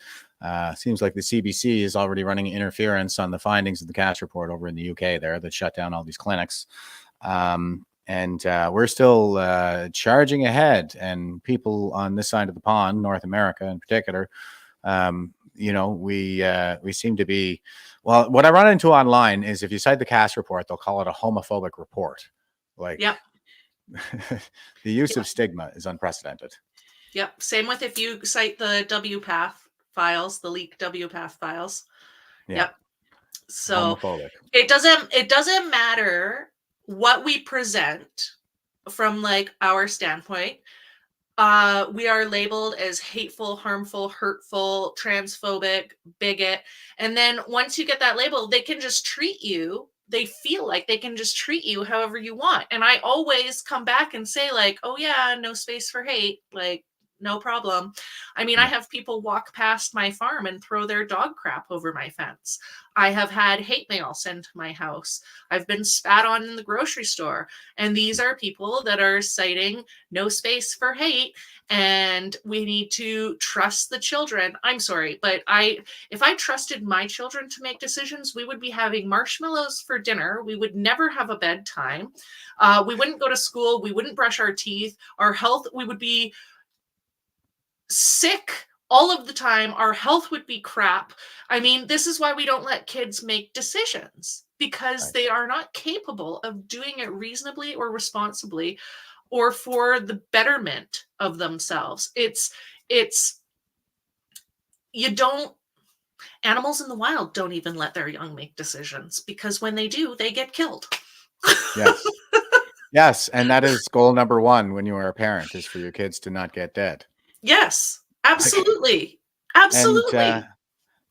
Seems like the CBC is already running interference on the findings of the CAS report over in the UK there that shut down all these clinics. And we're still charging ahead, and people on this side of the pond, North America in particular, you know, we seem to be, well, what I run into online is if you cite the CAS report, they'll call it a homophobic report. Like, Yep. the use of stigma is unprecedented. Yep. Same with if you cite the WPATH files, the leaked WPATH files. Yeah. Yep. So Homophobic. it doesn't matter what we present from like our standpoint. We are labeled as hateful, harmful, hurtful, transphobic, bigot. And then once you get that label, they can just treat you. They feel like they can just treat you however you want. And I always come back and say like, oh yeah, no space for hate. Like, no problem. I mean, I have people walk past my farm and throw their dog crap over my fence. I have had hate mail sent to my house. I've been spat on in the grocery store. And these are people that are citing no space for hate. And we need to trust the children. I'm sorry, but if I trusted my children to make decisions, we would be having marshmallows for dinner. We would never have a bedtime. We wouldn't go to school. We wouldn't brush our teeth. Our health, we would be sick all of the time. Our health would be crap. I mean, this is why we don't let kids make decisions, because they are not capable of doing it reasonably or responsibly or for the betterment of themselves. Animals in the wild don't even let their young make decisions, because when they do, they get killed. Yes. Yes. And that is goal number one when you are a parent, is for your kids to not get dead. Yes, absolutely. Absolutely. And,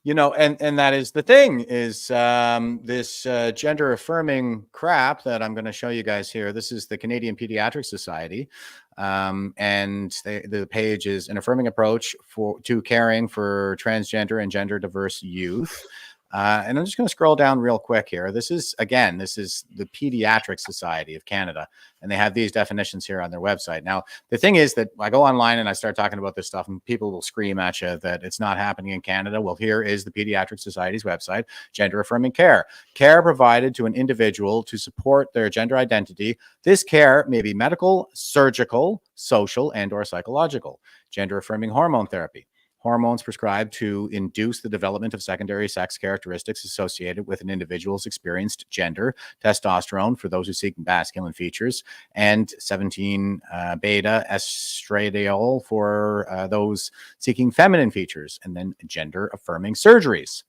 you know, and that is the thing, is this gender affirming crap that I'm going to show you guys here. This is the Canadian Pediatric Society. And the page is an affirming approach to caring for transgender and gender diverse youth. And I'm just going to scroll down real quick here. This is the Pediatric Society of Canada, and they have these definitions here on their website. Now, the thing is that I go online and I start talking about this stuff, and people will scream at you that it's not happening in Canada. Well, here is the Pediatric Society's website: gender affirming care provided to an individual to support their gender identity. This care may be medical, surgical, social, and or psychological. Gender affirming hormone therapy: hormones prescribed to induce the development of secondary sex characteristics associated with an individual's experienced gender, testosterone for those who seek masculine features, and 17-beta estradiol for those seeking feminine features, and then gender-affirming surgeries.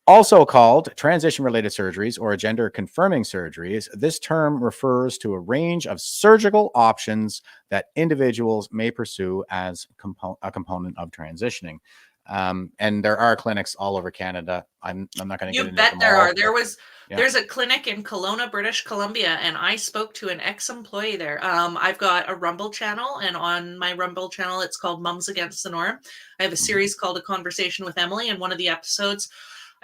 Also called transition-related surgeries or gender-confirming surgeries, this term refers to a range of surgical options that individuals may pursue as a component of transitioning. And there are clinics all over Canada. I'm not going to get into them all. You bet there are. There's a clinic in Kelowna, British Columbia, and I spoke to an ex-employee there. I've got a Rumble channel, and on my Rumble channel, it's called Mums Against the Norm. I have a series called A Conversation with Emily, and one of the episodes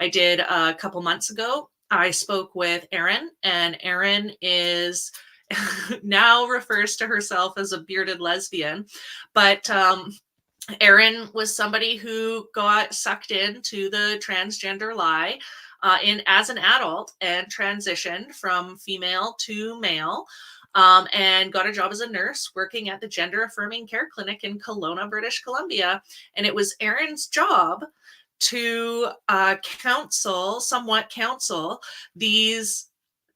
I did a couple months ago, I spoke with Erin, and Erin is now refers to herself as a bearded lesbian. But Erin was somebody who got sucked into the transgender lie as an adult and transitioned from female to male. And got a job as a nurse working at the Gender Affirming Care Clinic in Kelowna, British Columbia. And it was Erin's job to somewhat counsel these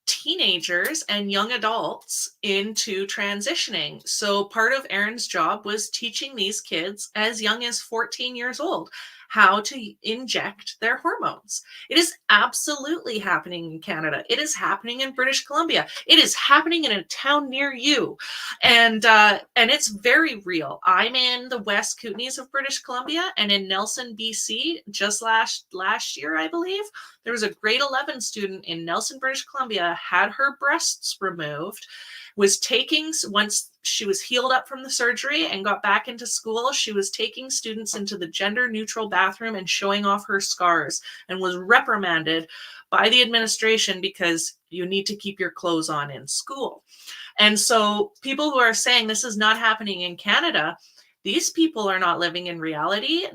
teenagers and young adults into transitioning. So part of Erin's job was teaching these kids as young as 14 years old how to inject their hormones. It is absolutely happening in Canada. It is happening in British Columbia. It is happening in a town near you. And it's very real. I'm in the West Kootenays of British Columbia, and in Nelson, BC, just last year, I believe, there was a grade 11 student in Nelson, British Columbia, had her breasts removed, was taking, once she was healed up from the surgery and got back into school, she was taking students into the gender neutral bathroom and showing off her scars, and was reprimanded by the administration because you need to keep your clothes on in school. And so people who are saying this is not happening in Canada, these people are not living in reality.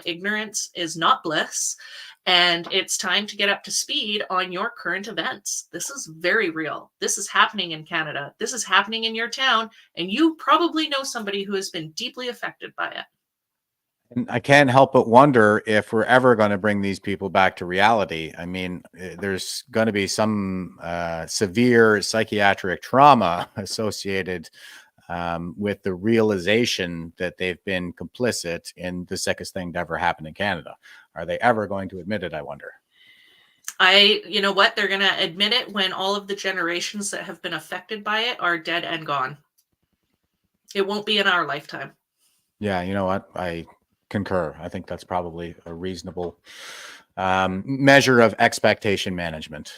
Ignorance is not bliss. And it's time to get up to speed on your current events. This is very real. This is happening in Canada. This is happening in your town. And you probably know somebody who has been deeply affected by it. And I can't help but wonder if we're ever going to bring these people back to reality. I mean, there's going to be some severe psychiatric trauma associated with the realization that they've been complicit in the sickest thing to ever happen in Canada. Are they ever going to admit it, I wonder? You know what? They're going to admit it when all of the generations that have been affected by it are dead and gone. It won't be in our lifetime. Yeah, you know what? I concur. I think that's probably a reasonable measure of expectation management.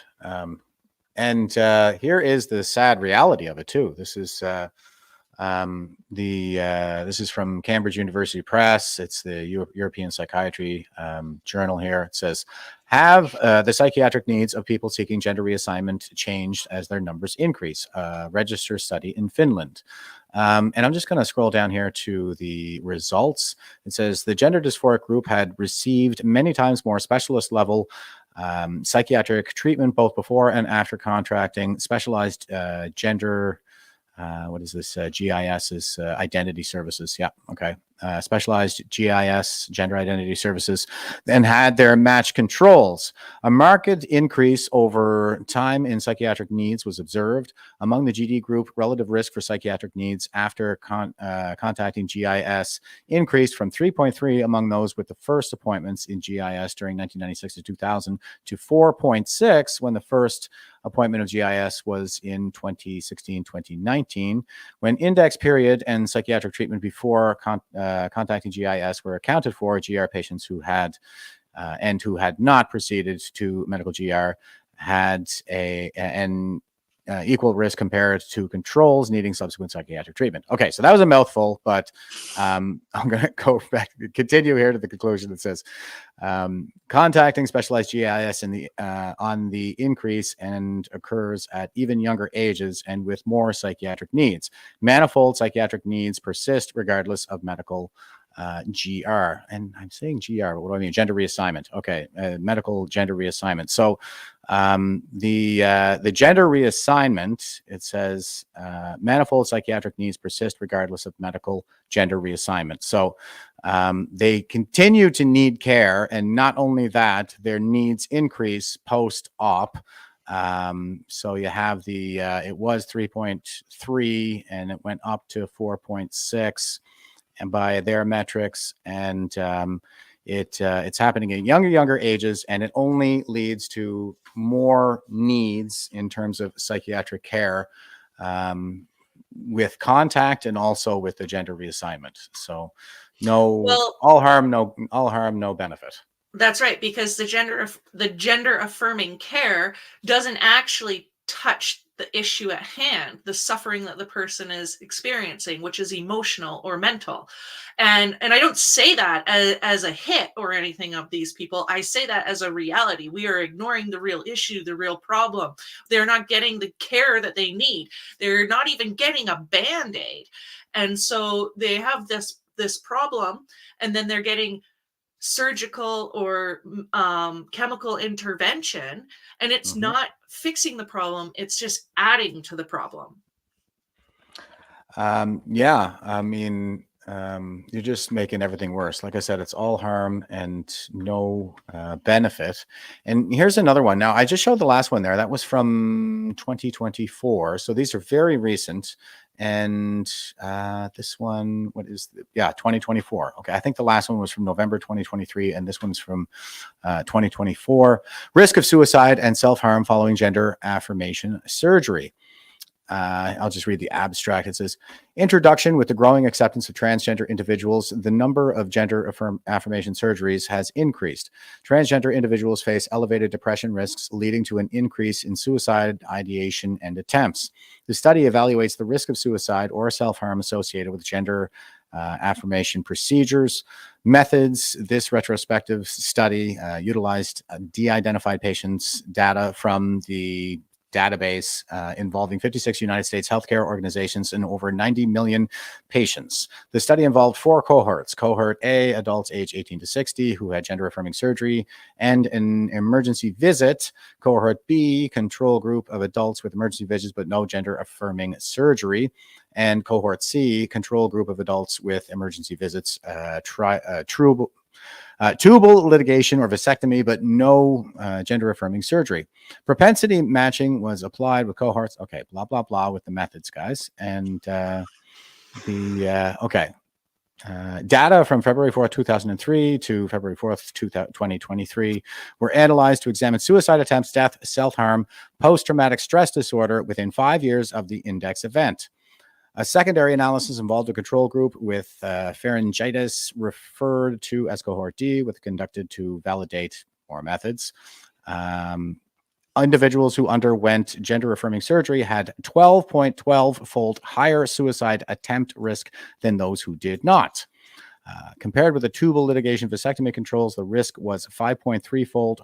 And here is the sad reality of it too. This is this is from Cambridge University Press. It's the European Psychiatry Journal here. It says, have the psychiatric needs of people seeking gender reassignment changed as their numbers increase? Register study in Finland. And I'm just going to scroll down here to the results. It says the gender dysphoric group had received many times more specialist level psychiatric treatment both before and after contracting specialized gender what is this? GIS is identity services. Yeah. Okay. Specialized GIS, gender identity services, and had their match controls. A marked increase over time in psychiatric needs was observed among the GD group. Relative risk for psychiatric needs after contacting GIS increased from 3.3 among those with the first appointments in GIS during 1996 to 2000 to 4.6 when the first appointment of GIS was in 2016-2019, when index period and psychiatric treatment before contacting GIS were accounted for. GR patients who had and who had not proceeded to medical GR had an equal risk compared to controls needing subsequent psychiatric treatment. Okay, so that was a mouthful, but I'm going to go back, continue here to the conclusion that says contacting specialized GIS on the increase and occurs at even younger ages and with more psychiatric needs. Manifold psychiatric needs persist regardless of medical GR. And I'm saying GR, but what do I mean? Gender reassignment. Okay, medical gender reassignment. So the gender reassignment, it says manifold psychiatric needs persist regardless of medical gender reassignment. So they continue to need care, and not only that, their needs increase post-op. So you have the it was 3.3 and it went up to 4.6 and by their metrics, and it's happening at younger ages, and it only leads to more needs in terms of psychiatric care with contact and also with the gender reassignment. So all harm, no benefit. That's right, because the gender affirming care doesn't actually touch the issue at hand, the suffering that the person is experiencing, which is emotional or mental. And I don't say that as a hit or anything of these people. I say that as a reality. We are ignoring the real issue, the real problem. They're not getting the care that they need. They're not even getting a Band-Aid. And so they have this problem, and then they're getting surgical or chemical intervention, and it's not fixing the problem, it's just adding to the problem. Yeah, I mean, you're just making everything worse. Like I said, it's all harm and no benefit. And here's another one. Now, I just showed the last one there. That was from 2024. So these are very recent. And this one, 2024. Okay, I think the last one was from November 2023, and this one's from 2024. Risk of suicide and self-harm following gender affirmation surgery. I'll just read the abstract. It says, introduction: with the growing acceptance of transgender individuals, the number of gender affirmation surgeries has increased. Transgender individuals face elevated depression risks, leading to an increase in suicide ideation and attempts. The study evaluates the risk of suicide or self-harm associated with gender affirmation procedures. Methods: this retrospective study utilized de-identified patients' data from the database involving 56 United States healthcare organizations and over 90 million patients. The study involved 4 cohorts. Cohort A, adults age 18 to 60 who had gender-affirming surgery and an emergency visit. Cohort B, control group of adults with emergency visits but no gender-affirming surgery. And cohort C, control group of adults with emergency visits, tubal litigation or vasectomy, but no gender-affirming surgery. Propensity matching was applied with cohorts. Okay, blah, blah, blah with the methods, guys. And data from February 4th, 2003 to February 4th, 2023 were analyzed to examine suicide attempts, death, self-harm, post-traumatic stress disorder within 5 years of the index event. A secondary analysis involved a control group with pharyngitis, referred to as cohort D, was conducted to validate more methods. Individuals who underwent gender-affirming surgery had 12.12-fold higher suicide attempt risk than those who did not. Compared with the tubal litigation vasectomy controls, the risk was 5.3-fold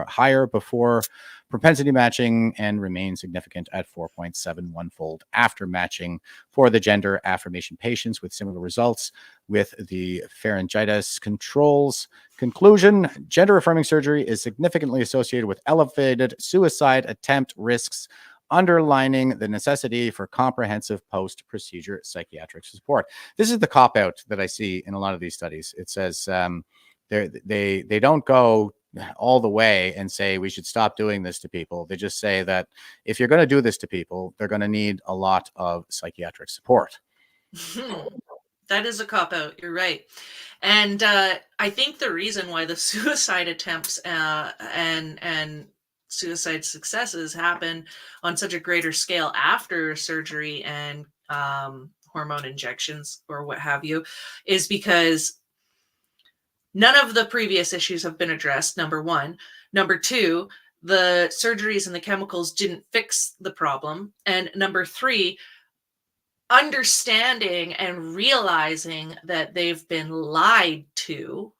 higher before propensity matching and remained significant at 4.71-fold after matching for the gender affirmation patients, with similar results with the pharyngitis controls. Conclusion: gender-affirming surgery is significantly associated with elevated suicide attempt risks, underlining the necessity for comprehensive post-procedure psychiatric support. This is the cop-out that I see in a lot of these studies. It says they don't go all the way and say we should stop doing this to people. They just say that if you're going to do this to people, they're going to need a lot of psychiatric support. That is a cop-out. You're right. And I think the reason why the suicide attempts and suicide successes happen on such a greater scale after surgery and hormone injections or what have you is because none of the previous issues have been addressed, number one. Number two, the surgeries and the chemicals didn't fix the problem. And number three, understanding and realizing that they've been lied to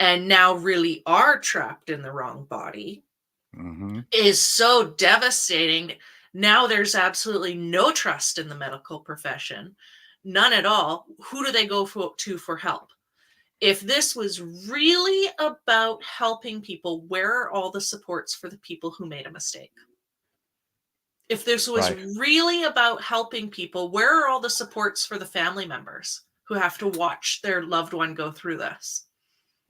and now really are trapped in the wrong body is so devastating. Now there's absolutely no trust in the medical profession, none at all. Who do they go to for help? If this was really about helping people, where are all the supports for the people who made a mistake? If this was really about helping people, where are all the supports for the family members who have to watch their loved one go through this?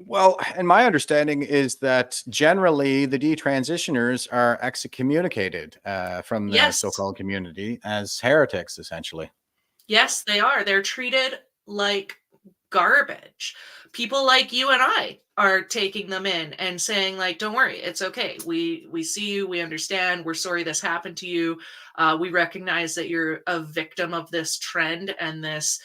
Well, and my understanding is that generally the detransitioners are excommunicated from the so-called community as heretics, essentially. Yes, they are. They're treated like garbage. People like you and I are taking them in and saying, like, don't worry, it's okay. We see you, we understand, we're sorry this happened to you. We recognize that you're a victim of this trend and this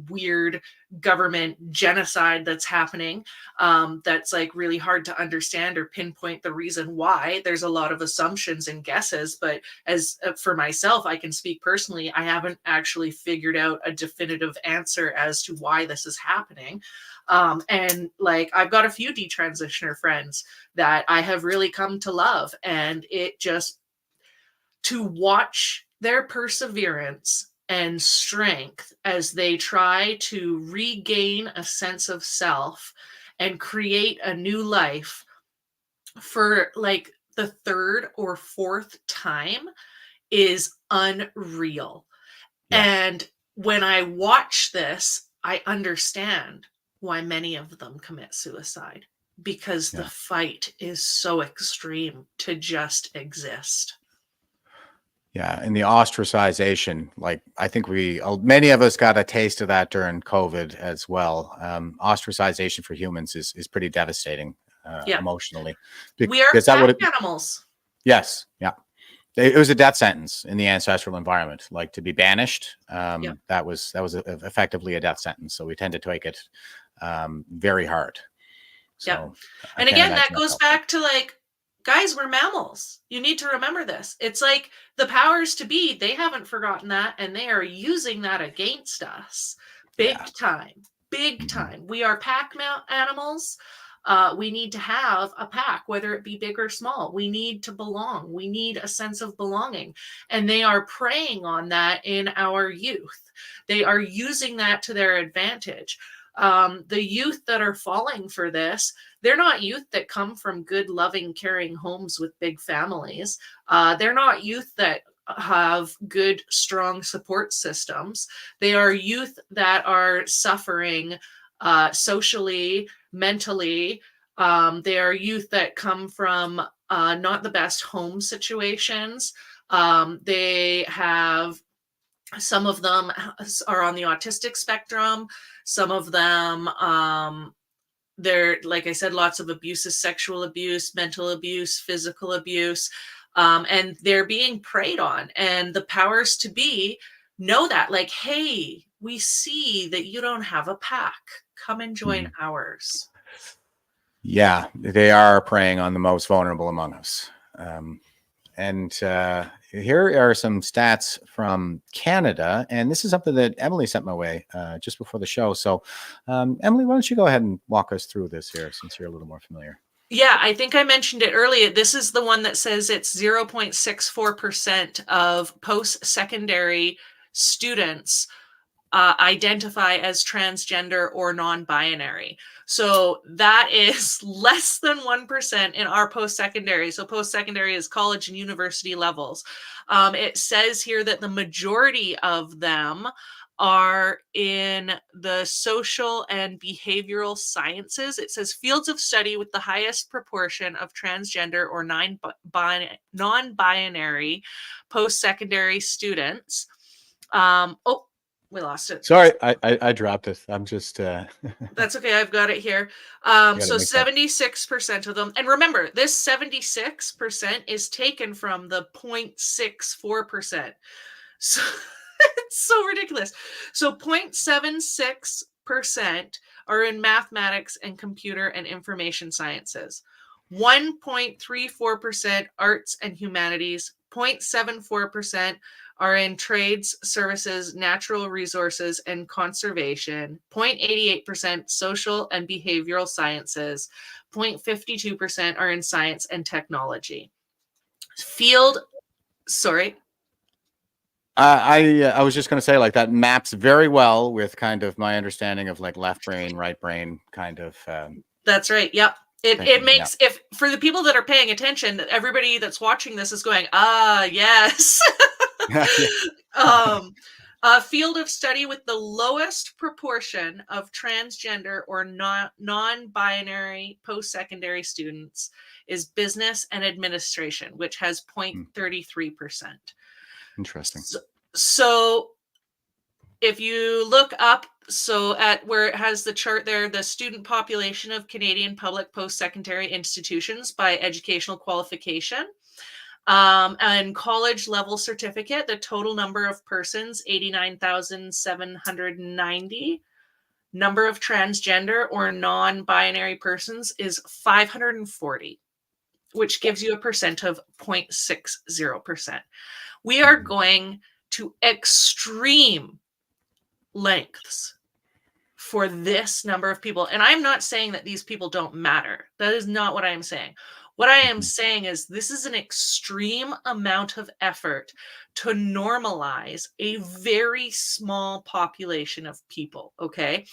weird government genocide that's happening. That's like really hard to understand or pinpoint the reason why. There's a lot of assumptions and guesses, but as for myself, I can speak personally. I haven't actually figured out a definitive answer as to why this is happening. And like, I've got a few detransitioner friends that I have really come to love, and it just, to watch their perseverance and strength as they try to regain a sense of self and create a new life for like the third or fourth time is unreal. And when I watch this, I understand why many of them commit suicide, because the fight is so extreme to just exist. Yeah, and the ostracization, like I think many of us got a taste of that during COVID as well. Ostracization for humans is pretty devastating emotionally. We are pack animals. Yes, yeah. it was a death sentence in the ancestral environment, like to be banished. Yeah. That was effectively a death sentence. So we tend to take it very hard. So Yeah. I And can't again, imagine that goes helpful. back to like, guys, we're mammals. You need to remember this. It's like the powers to be, they haven't forgotten that, and they are using that against us. Big time. Big time. We are pack animals. We need to have a pack, whether it be big or small. We need to belong. We need a sense of belonging. And they are preying on that in our youth. They are using that to their advantage. The youth that are falling for this, they're not youth that come from good, loving, caring homes with big families. They're not youth that have good, strong support systems. They are youth that are suffering socially, mentally. They are youth that come from not the best home situations. They have, some of them are on the autistic spectrum. Some of them, they're, like I said, lots of abuses, sexual abuse, mental abuse, physical abuse, and they're being preyed on. And the powers to be know that, like, hey, we see that you don't have a pack. Come and join ours. Yeah, they are preying on the most vulnerable among us. And here are some stats from Canada. And this is something that Emily sent my way just before the show. So, Emily, why don't you go ahead and walk us through this here, since you're a little more familiar? Yeah, I think I mentioned it earlier. This is the one that says it's 0.64% of post-secondary students identify as transgender or non-binary. So that is less than 1% in our post-secondary. So post-secondary is college and university levels. It says here that the majority of them are in the social and behavioral sciences. It says fields of study with the highest proportion of transgender or non-binary post-secondary students. Oh, we lost it. Sorry, I dropped it. I'm just That's okay. I've got it here. So 76% of them, and remember, this 76% is taken from the 0.64%. So it's so ridiculous. So 0.76% are in mathematics and computer and information sciences. 1.34% arts and humanities. 0.74% are in trades, services, natural resources, and conservation. 0.88% social and behavioral sciences. 0.52% are in science and technology. I was just going to say, like, that maps very well with kind of my understanding of like left brain, right brain kind of. That's right. Yep. It makes, if for the people that are paying attention, everybody that's watching this is going, yes. A field of study with the lowest proportion of transgender or non-binary post-secondary students is business and administration, which has 0.33%. Interesting. So if you look up, so at where it has the chart there, the student population of Canadian public post-secondary institutions by educational qualification, and college level certificate, the total number of persons, 89,790. Number of transgender or non-binary persons is 540, which gives you a percent of 0.60%. We are going to extreme lengths for this number of people. And I'm not saying that these people don't matter. That is not what I am saying. What I am saying is this is an extreme amount of effort to normalize a very small population of people, okay?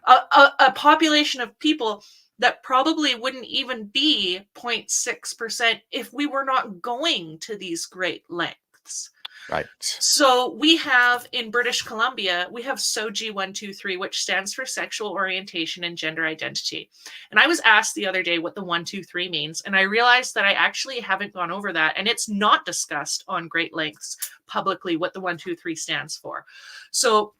A population of people that probably wouldn't even be 0.6% if we were not going to these great lengths. Right. So we have in British Columbia, we have SOGI 123, which stands for sexual orientation and gender identity. And I was asked the other day what the 123 means, and I realized that I actually haven't gone over that, and it's not discussed on great lengths publicly what the 123 stands for. So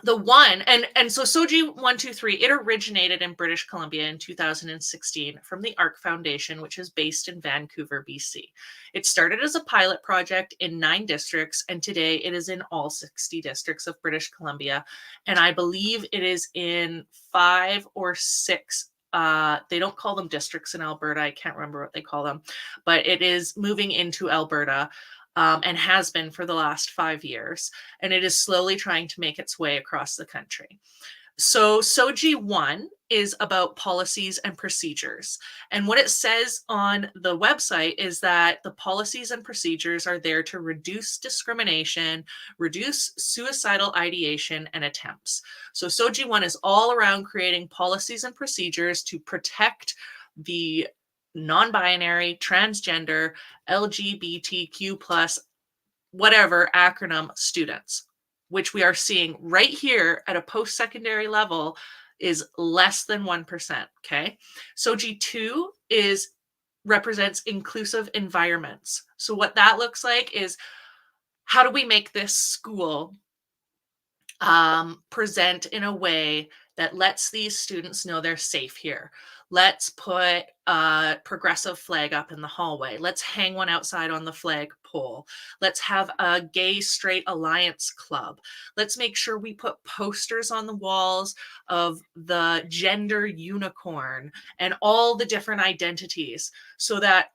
the one, and so Soji 123, it originated in British Columbia in 2016 from the ARC Foundation, which is based in Vancouver, BC. It started as a pilot project in 9 districts, and today it is in all 60 districts of British Columbia. And I believe it is in 5 or 6 they don't call them districts in Alberta. I can't remember what they call them, but it is moving into Alberta. And has been for the last 5 years. And it is slowly trying to make its way across the country. So SOGI 1 is about policies and procedures. And what it says on the website is that the policies and procedures are there to reduce discrimination, reduce suicidal ideation and attempts. So SOGI 1 is all around creating policies and procedures to protect the non-binary, transgender, LGBTQ plus, whatever acronym students, which we are seeing right here at a post-secondary level is less than 1%. Okay. SOGI 2 represents inclusive environments. So what that looks like is, how do we make this school present in a way that lets these students know they're safe here? Let's put a progressive flag up in the hallway. Let's hang one outside on the flag pole. Let's have a gay straight alliance club. Let's make sure we put posters on the walls of the gender unicorn and all the different identities, so that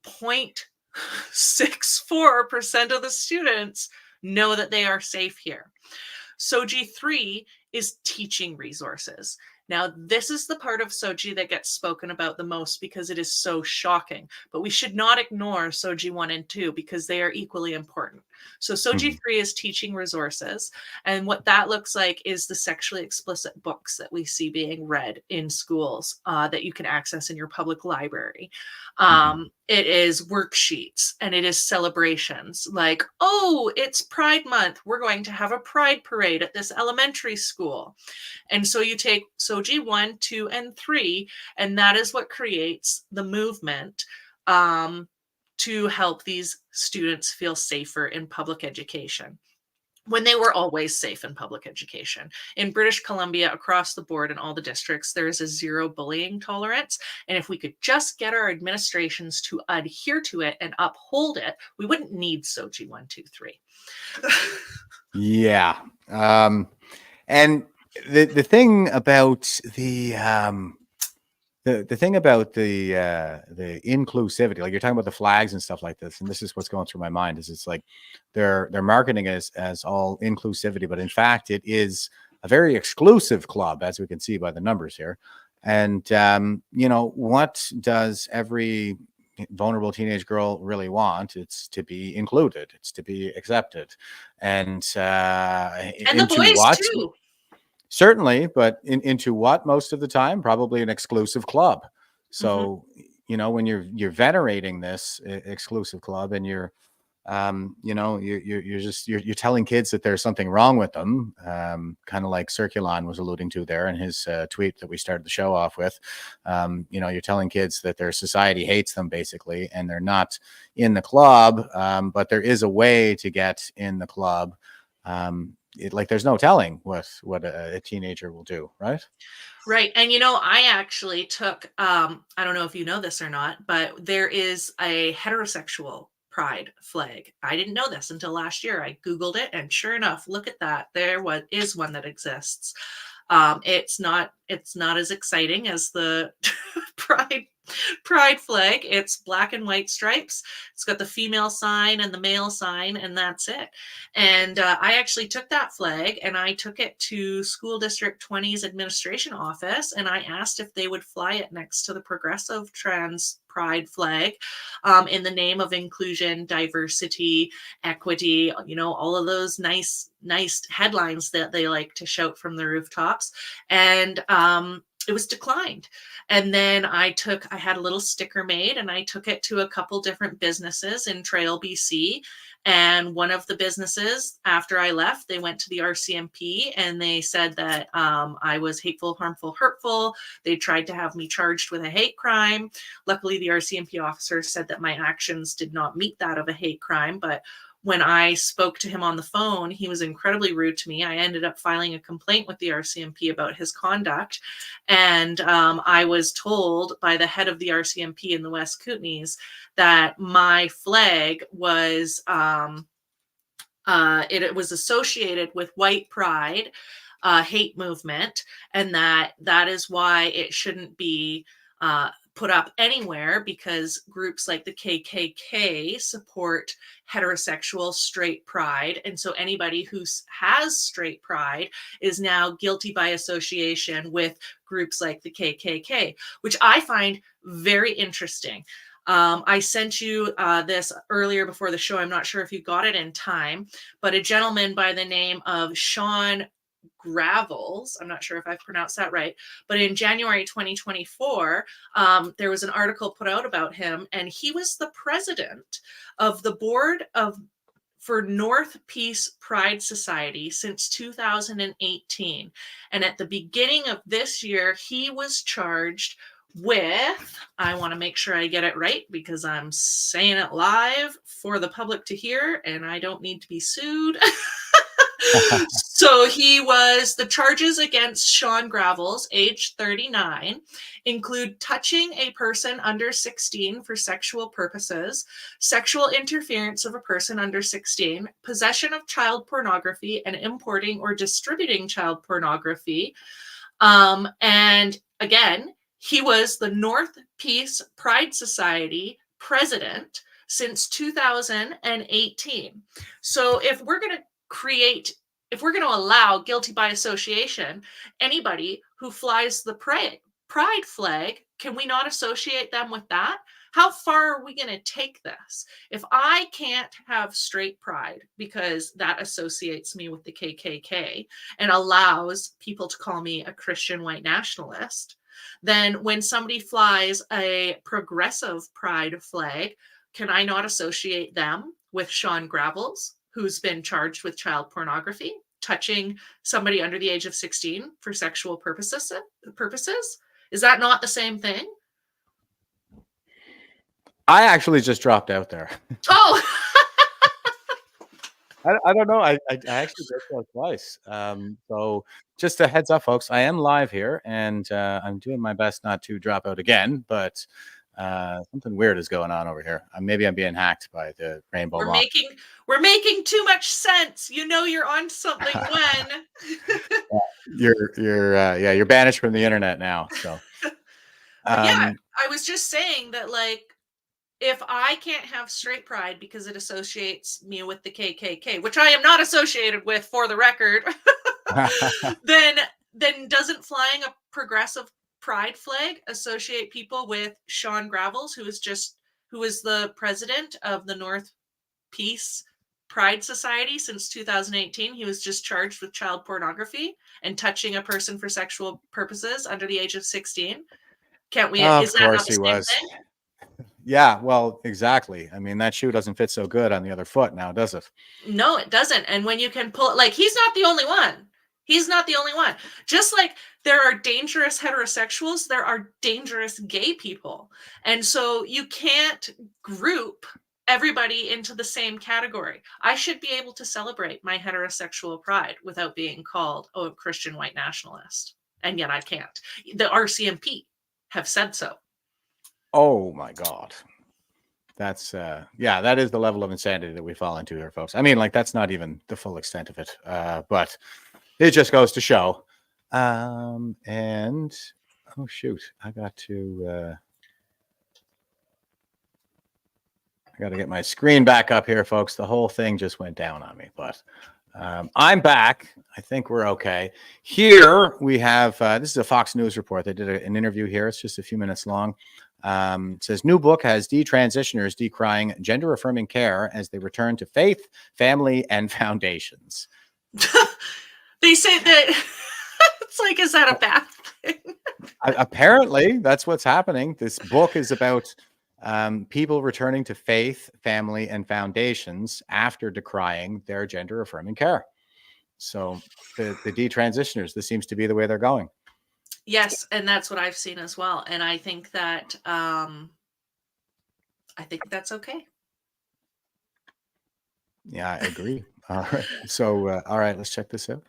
0.64% of the students know that they are safe here. SOGI 3 is teaching resources. Now, this is the part of SOGI that gets spoken about the most because it is so shocking, but we should not ignore SOGI 1 and 2 because they are equally important. So SOGI 3 is teaching resources, and what that looks like is the sexually explicit books that we see being read in schools that you can access in your public library. It is worksheets and it is celebrations like, oh, it's Pride Month. We're going to have a Pride parade at this elementary school. And so you take SOGI 1, 2, and 3, and that is what creates the movement to help these students feel safer in public education, when they were always safe in public education. In British Columbia, across the board in all the districts, there is a 0 bullying tolerance. And if we could just get our administrations to adhere to it and uphold it, we wouldn't need SOGI 1, 2, 3. Yeah. And the thing about the thing about the inclusivity, like you're talking about the flags and stuff like this, and this is what's going through my mind, is it's like they're marketing as all inclusivity, but in fact it is a very exclusive club, as we can see by the numbers here. And you know, what does every vulnerable teenage girl really want? It's to be included, it's to be accepted, and the boys what? too. Certainly, but into what most of the time? Probably an exclusive club. So, you know, when you're venerating this exclusive club, and you're you're telling kids that there's something wrong with them, kind of like Circulon was alluding to there in his tweet that we started the show off with. You know, you're telling kids that their society hates them basically, and they're not in the club, but there is a way to get in the club. Like there's no telling what a teenager will do, right? Right. And you know, I actually took I don't know if you know this or not, but there is a heterosexual pride flag. I didn't know this until last year. I Googled it, and sure enough, look at that. There is one that exists. It's not as exciting as the pride flag. It's black and white stripes. It's got the female sign and the male sign, and that's it. And I actually took that flag and I took it to School District 20's administration office, and I asked if they would fly it next to the progressive trans pride flag, in the name of inclusion, diversity, equity, you know, all of those nice headlines that they like to shout from the rooftops. And it was declined. And then I had a little sticker made, and I took it to a couple different businesses in Trail, BC. And one of the businesses, after I left, they went to the RCMP and they said that I was hateful, harmful, hurtful. They tried to have me charged with a hate crime. Luckily, the RCMP officer said that my actions did not meet that of a hate crime. But when I spoke to him on the phone, he was incredibly rude to me. I ended up filing a complaint with the RCMP about his conduct. And I was told by the head of the RCMP in the West Kootenays that my flag was, it was associated with white pride, hate movement, and that is why it shouldn't be put up anywhere, because groups like the KKK support heterosexual straight pride. And so anybody who has straight pride is now guilty by association with groups like the KKK, which I find very interesting. I sent you this earlier before the show. I'm not sure if you got it in time, but a gentleman by the name of Sean Gravels, I'm not sure if I've pronounced that right, but in January 2024, there was an article put out about him, and he was the president of the board for North Peace Pride Society since 2018. And at the beginning of this year, he was charged with, I want to make sure I get it right because I'm saying it live for the public to hear and I don't need to be sued. So the charges against Sean Gravels, age 39, include touching a person under 16 for sexual purposes, sexual interference of a person under 16, possession of child pornography, and importing or distributing child pornography. And again, he was the North Peace Pride Society president since 2018. So if we're going to allow guilty by association, anybody who flies the pride flag, can we not associate them with that? How far are we going to take this? If I can't have straight pride because that associates me with the KKK and allows people to call me a Christian white nationalist, then when somebody flies a progressive pride flag, can I not associate them with Sean Gravels, who's been charged with child pornography, touching somebody under the age of 16 for sexual purposes? Is that not the same thing? I actually just dropped out there. Oh, I don't know. I actually did that twice. So just a heads up, folks, I am live here and I'm doing my best not to drop out again, but something weird is going on over here. Maybe I'm being hacked by the rainbow. We're making too much sense. You know you're on something when you're banished from the internet now. So yeah, I was just saying that, like, if I can't have straight pride because it associates me with the KKK, which I am not associated with, for the record, then doesn't flying a progressive pride flag associate people with Sean Gravels, who is the president of the North Peace Pride Society since 2018? He was just charged with child pornography and touching a person for sexual purposes under the age of 16. Can't we? Of is that not course the he same was. thing? Yeah, well, exactly. I mean, that shoe doesn't fit so good on the other foot now, does it? No, it doesn't. And when you can pull it, like, he's not the only one. He's not the only one. Just like there are dangerous heterosexuals, there are dangerous gay people. And so you can't group everybody into the same category. I should be able to celebrate my heterosexual pride without being called a Christian white nationalist. And yet I can't. The RCMP have said so. Oh my God. That's that is the level of insanity that we fall into here, folks. I mean, like, that's not even the full extent of it. But it just goes to show. And oh shoot, I got to get my screen back up here, folks. The whole thing just went down on me, but I'm back. I think we're okay. Here we have, this is a Fox News report. They did an interview here. It's just a few minutes long. It says, new book has detransitioners decrying gender-affirming care as they return to faith, family, and foundations. They say that it's like, is that a bad thing? Apparently, that's what's happening. This book is about people returning to faith, family, and foundations after decrying their gender-affirming care. So the detransitioners, this seems to be the way they're going. Yes, and that's what I've seen as well. And I think that that's okay. Yeah, I agree. All right. So, all right, let's check this out.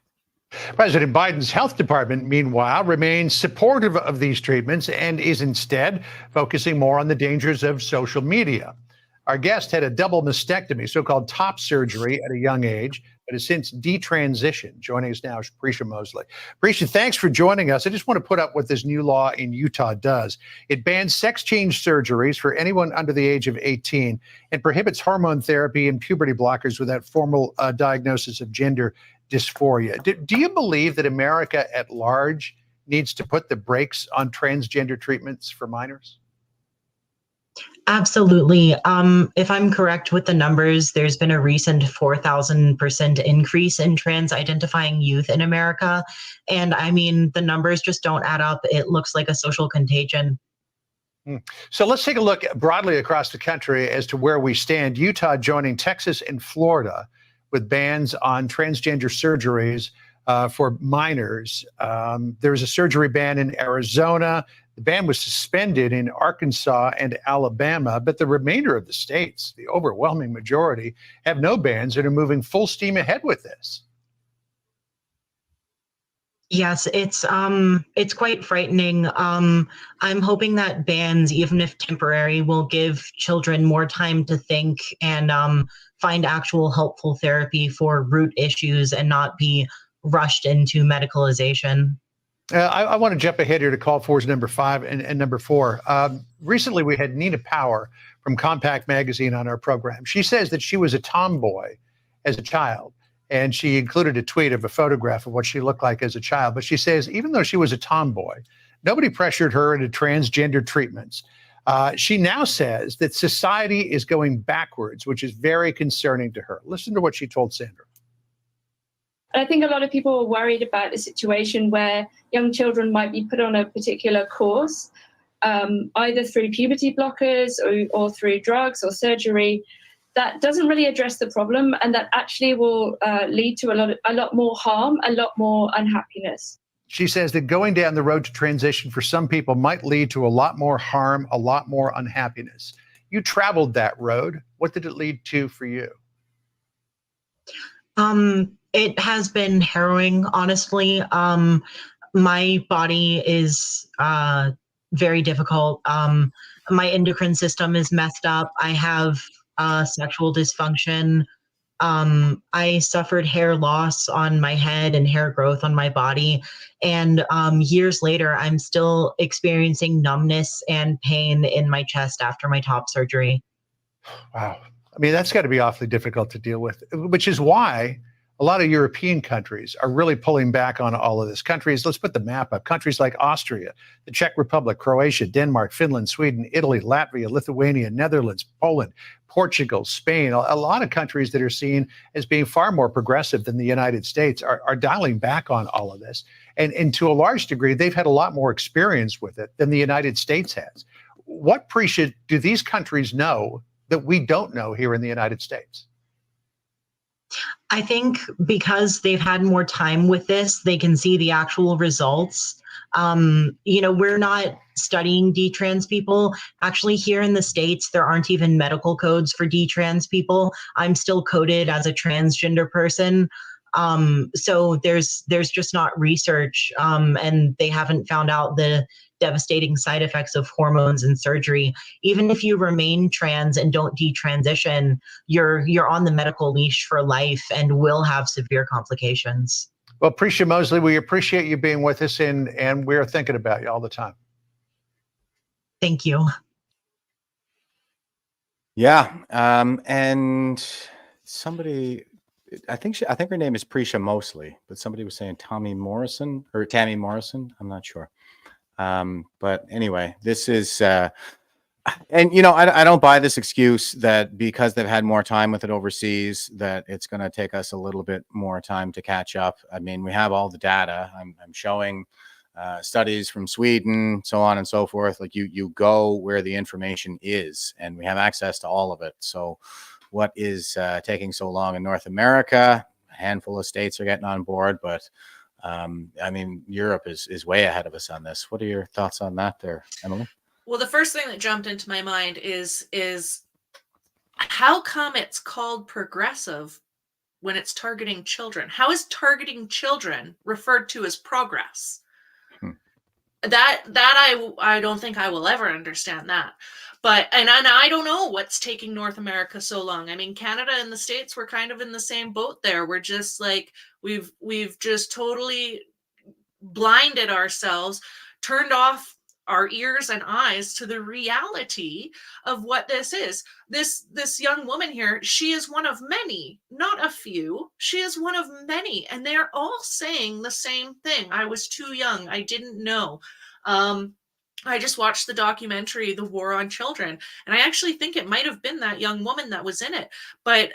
President Biden's health department, meanwhile, remains supportive of these treatments and is instead focusing more on the dangers of social media. Our guest had a double mastectomy, so-called top surgery, at a young age, but has since detransitioned. Joining us now is Prisha Mosley. Prisha, thanks for joining us. I just want to put up what this new law in Utah does. It bans sex change surgeries for anyone under the age of 18 and prohibits hormone therapy and puberty blockers without formal diagnosis of gender dysphoria. Do you believe that America at large needs to put the brakes on transgender treatments for minors? Absolutely. If I'm correct with the numbers, there's been a recent 4,000% increase in trans identifying youth in America. And I mean, the numbers just don't add up. It looks like a social contagion. So let's take a look broadly across the country as to where we stand. Utah joining Texas and Florida with bans on transgender surgeries for minors. There was a surgery ban in Arizona. The ban was suspended in Arkansas and Alabama, but the remainder of the states, the overwhelming majority, have no bans and are moving full steam ahead with this. Yes, it's quite frightening. I'm hoping that bans, even if temporary, will give children more time to think and find actual helpful therapy for root issues and not be rushed into medicalization. I want to jump ahead here to call for's number 5 and number 4. Recently, we had Nina Power from Compact Magazine on our program. She says that she was a tomboy as a child, and she included a tweet of a photograph of what she looked like as a child. But she says even though she was a tomboy, nobody pressured her into transgender treatments. She now says that society is going backwards, which is very concerning to her. Listen to what she told Sandra. I think a lot of people are worried about the situation where young children might be put on a particular course, either through puberty blockers or through drugs or surgery, that doesn't really address the problem, and that actually will lead to a lot more harm, a lot more unhappiness. She says that going down the road to transition for some people might lead to a lot more harm, a lot more unhappiness. You traveled that road. What did it lead to for you? It has been harrowing, honestly. My body is very difficult. My endocrine system is messed up. I have sexual dysfunction. I suffered hair loss on my head and hair growth on my body. And years later, I'm still experiencing numbness and pain in my chest after my top surgery. Wow. I mean, that's got to be awfully difficult to deal with, which is why a lot of European countries are really pulling back on all of this. Countries, let's put the map up. Countries like Austria, the Czech Republic, Croatia, Denmark, Finland, Sweden, Italy, Latvia, Lithuania, Netherlands, Poland, Portugal, Spain, a lot of countries that are seen as being far more progressive than the United States are dialing back on all of this. And to a large degree, they've had a lot more experience with it than the United States has. What do these countries know that we don't know here in the United States? I think because they've had more time with this, they can see the actual results. We're not studying detrans people. Actually, here in the States, there aren't even medical codes for detrans people. I'm still coded as a transgender person. So there's just not research, and they haven't found out the devastating side effects of hormones and surgery. Even if you remain trans and don't detransition, you're on the medical leash for life and will have severe complications. Well, Prisha Mosley, we appreciate you being with us, and we're thinking about you all the time. Thank you. Yeah, and somebody, I think her name is Prisha Mosley, but somebody was saying Tammy Morrison. I'm not sure. But anyway, this is, and I don't buy this excuse that because they've had more time with it overseas, that it's going to take us a little bit more time to catch up. I mean, we have all the data. I'm showing studies from Sweden, so on and so forth. Like you go where the information is, and we have access to all of it. So what is taking so long in North America? A handful of states are getting on board, but I mean, Europe is way ahead of us on this. What are your thoughts on that there, Emily? Well, the first thing that jumped into my mind is how come it's called progressive when it's targeting children? How is targeting children referred to as progress? That I don't think I will ever understand that. But and I don't know what's taking North America so long. I mean, Canada and the States, we're kind of in the same boat there. We're just like we've just totally blinded ourselves, turned off our ears and eyes to the reality of what this is. This young woman here, she is one of many, not a few. She is one of many, and they're all saying the same thing. I was too young. I didn't know. I just watched the documentary, The War on Children, and I actually think it might have been that young woman that was in it. But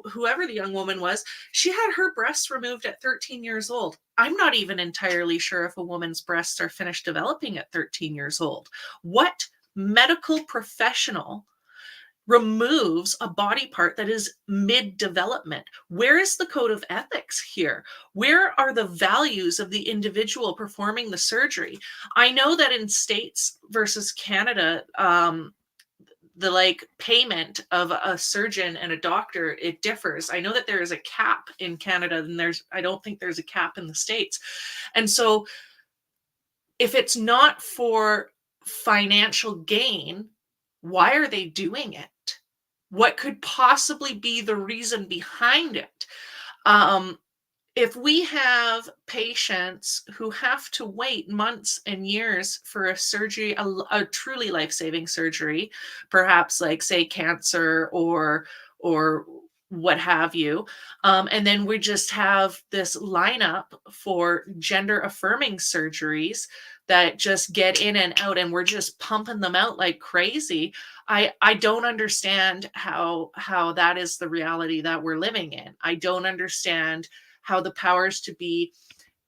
whoever the young woman was, she had her breasts removed at 13 years old. I'm not even entirely sure if a woman's breasts are finished developing at 13 years old. What medical professional removes a body part that is mid-development? Where is the code of ethics here? Where are the values of the individual performing the surgery? I know that in States versus Canada, the like payment of a surgeon and a doctor, it differs. I know that there is a cap in Canada, and I don't think there's a cap in the States. And so if it's not for financial gain, why are they doing it? What could possibly be the reason behind it? If we have patients who have to wait months and years for a surgery, a truly life-saving surgery, perhaps like say cancer or what have you, and then we just have this lineup for gender-affirming surgeries that just get in and out, and we're just pumping them out like crazy. I don't understand how that is the reality that we're living in. I don't understand how the powers to be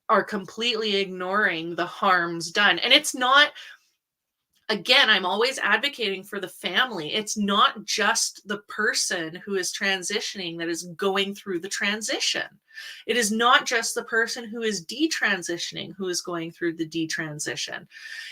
are completely ignoring the harms done. And it's not, again, I'm always advocating for the family. It's not just the person who is transitioning that is going through the transition. It is not just the person who is detransitioning who is going through the detransition.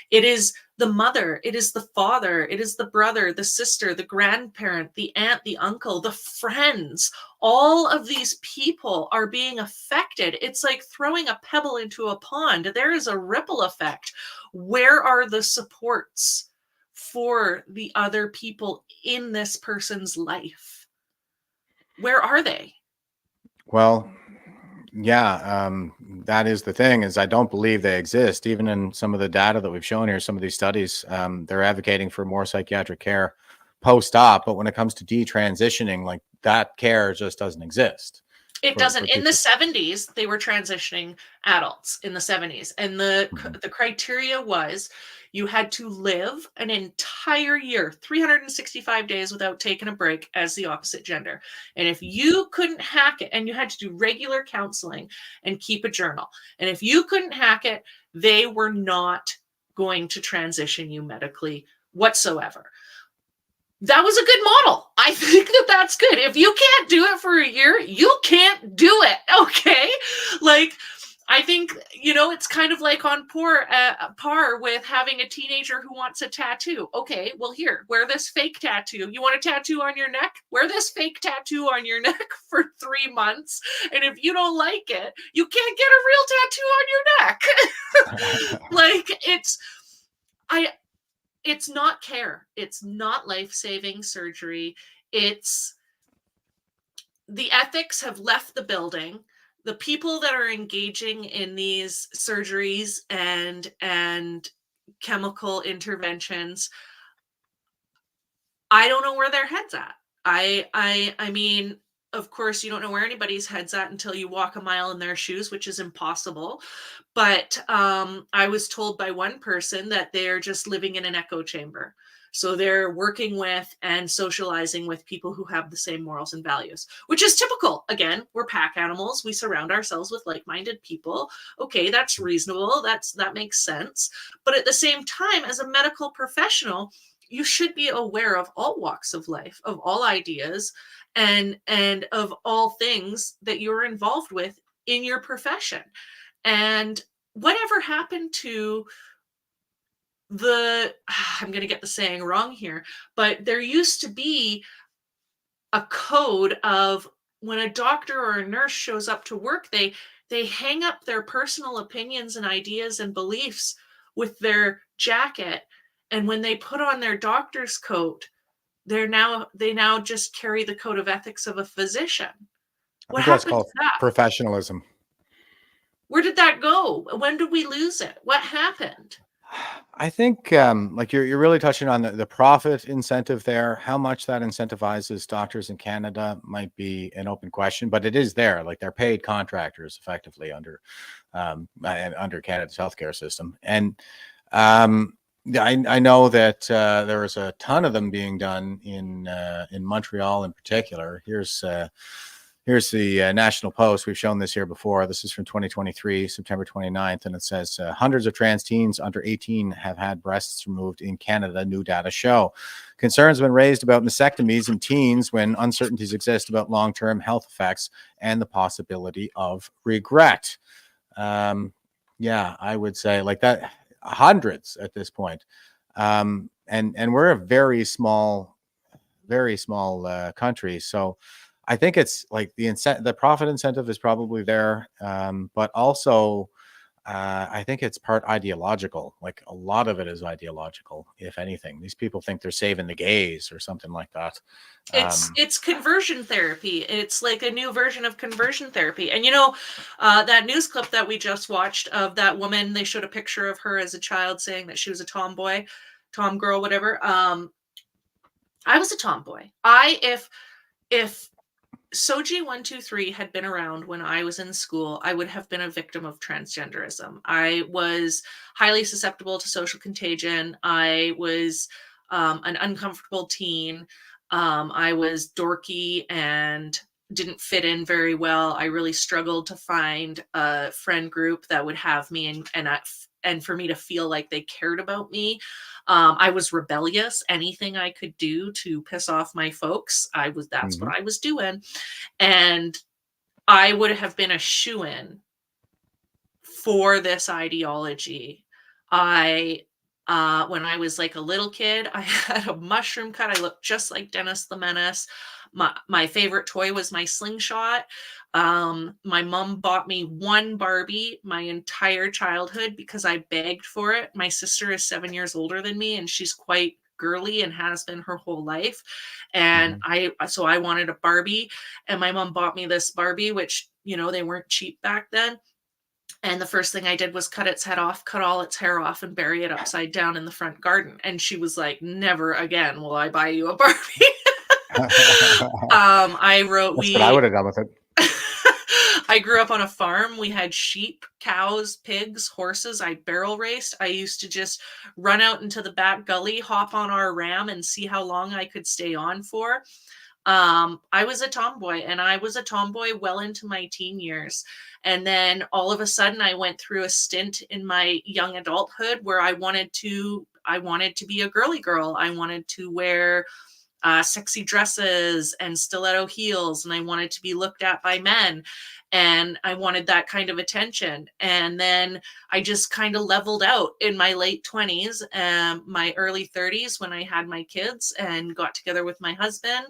It is the mother, it is the father, it is the brother, the sister, the grandparent, the aunt, the uncle, the friends. All of these people are being affected. It's like throwing a pebble into a pond. There is a ripple effect. Where are the supports for the other people in this person's life? Where are they? Well, yeah, that is the thing, is I don't believe they exist. Even in some of the data that we've shown here, some of these studies, they're advocating for more psychiatric care post-op, but when it comes to detransitioning, like that care just doesn't exist. It doesn't. In the 70s, they were transitioning adults in the 70s. And the criteria was you had to live an entire year, 365 days without taking a break as the opposite gender. And if you couldn't hack it, and you had to do regular counseling and keep a journal. And if you couldn't hack it, they were not going to transition you medically whatsoever. That was a good model. I think that that's good. If you can't do it for a year, you can't do it. Okay. Like, I think, you know, it's kind of like on par with having a teenager who wants a tattoo. Okay, well, here, wear this fake tattoo. You want a tattoo on your neck? Wear this fake tattoo on your neck for 3 months. And if you don't like it, you can't get a real tattoo on your neck. Like, it's not care. It's not life-saving surgery. It's the ethics have left the building. The people that are engaging in these surgeries and chemical interventions, I don't know where their head's at. I mean, of course, you don't know where anybody's head's at until you walk a mile in their shoes, which is impossible. But I was told by one person that they're just living in an echo chamber. So they're working with and socializing with people who have the same morals and values, which is typical. Again, we're pack animals. We surround ourselves with like-minded people. Okay, that's reasonable. That makes sense. But at the same time, as a medical professional, you should be aware of all walks of life, of all ideas, and of all things that you're involved with in your profession. And whatever happened to I'm going to get the saying wrong here, but there used to be a code of when a doctor or a nurse shows up to work, they hang up their personal opinions and ideas and beliefs with their jacket, and when they put on their doctor's coat, they now just carry the code of ethics of a physician. I What think that's happened called to that? professionalism. Where did that go? When did we lose it? What happened? I think like you're really touching on the profit incentive there. How much that incentivizes doctors in Canada might be an open question, but it is there. Like they're paid contractors effectively under Canada's healthcare system. And I know that there was a ton of them being done in Montreal in particular. Here's the National Post. We've shown this here before. This is from 2023, September 29th, and it says hundreds of trans teens under 18 have had breasts removed in Canada, new data show. Concerns have been raised about mastectomies in teens when uncertainties exist about long-term health effects and the possibility of regret. Yeah, I would say like that, hundreds at this point. And we're a very small country, so I think it's like the profit incentive is probably there, but also I think it's part ideological. Like a lot of it is ideological, if anything. These people think they're saving the gays or something like that. It's conversion therapy. It's like a new version of conversion therapy. And that news clip that we just watched of that woman, they showed a picture of her as a child saying that she was a tomboy, tom girl, whatever. I was a tomboy. If Soji 123 had been around when I was in school, I would have been a victim of transgenderism. I was highly susceptible to social contagion. I was an uncomfortable teen. I was dorky and didn't fit in very well. I really struggled to find a friend group that would have me and for me to feel like they cared about me. I was rebellious. Anything I could do to piss off my folks, that's what I was doing. And I would have been a shoo-in for this ideology. When I was like a little kid, I had a mushroom cut. I looked just like Dennis the Menace. My favorite toy was my slingshot. My mom bought me one Barbie my entire childhood because I begged for it. My sister is 7 years older than me, and she's quite girly and has been her whole life. And I wanted a Barbie, and my mom bought me this Barbie, which, they weren't cheap back then. And the first thing I did was cut its head off, cut all its hair off, and bury it upside down in the front garden. And she was like, "Never again will I buy you a Barbie." I wrote, That's what I would have done with it. I grew up on a farm. We had sheep, cows, pigs, horses. I barrel raced. I used to just run out into the back gully, hop on our ram, and see how long I could stay on for. I was a tomboy, and I was a tomboy well into my teen years. And then all of a sudden I went through a stint in my young adulthood where I wanted to be a girly girl. I wanted to wear sexy dresses and stiletto heels, and I wanted to be looked at by men, and I wanted that kind of attention. And then I just kind of leveled out in my late 20s and my early 30s when I had my kids and got together with my husband.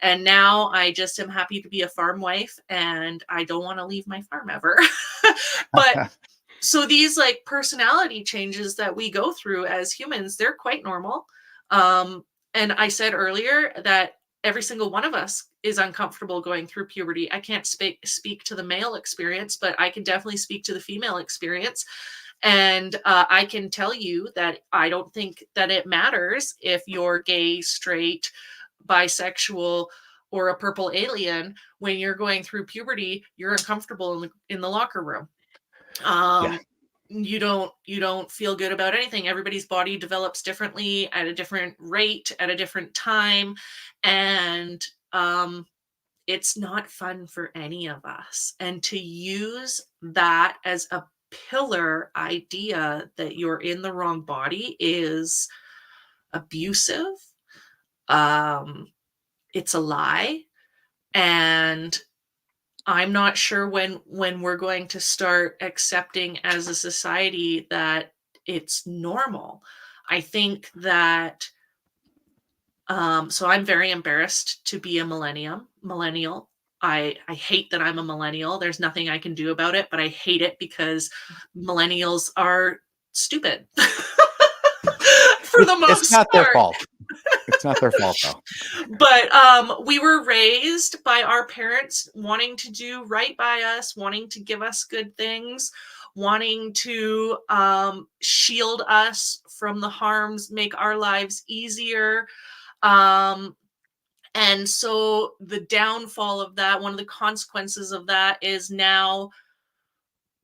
And now I just am happy to be a farm wife, and I don't want to leave my farm ever. But so these like personality changes that we go through as humans, they're quite normal. And I said earlier that every single one of us is uncomfortable going through puberty. I can't speak to the male experience, but I can definitely speak to the female experience. And I can tell you that I don't think that it matters if you're gay, straight, bisexual, or a purple alien. When you're going through puberty, you're uncomfortable in the locker room. You don't feel good about anything. Everybody's body develops differently at a different rate at a different time, and it's not fun for any of us. And to use that as a pillar idea that you're in the wrong body is abusive. It's a lie, and I'm not sure when we're going to start accepting as a society that it's normal. I think that So I'm very embarrassed to be a millennial. I hate that I'm a millennial. There's nothing I can do about it, but I hate it because millennials are stupid for the most It's not their part. fault. It's not their fault though. But we were raised by our parents wanting to do right by us, wanting to give us good things, wanting to shield us from the harms, make our lives easier. And so the downfall of that, one of the consequences of that is now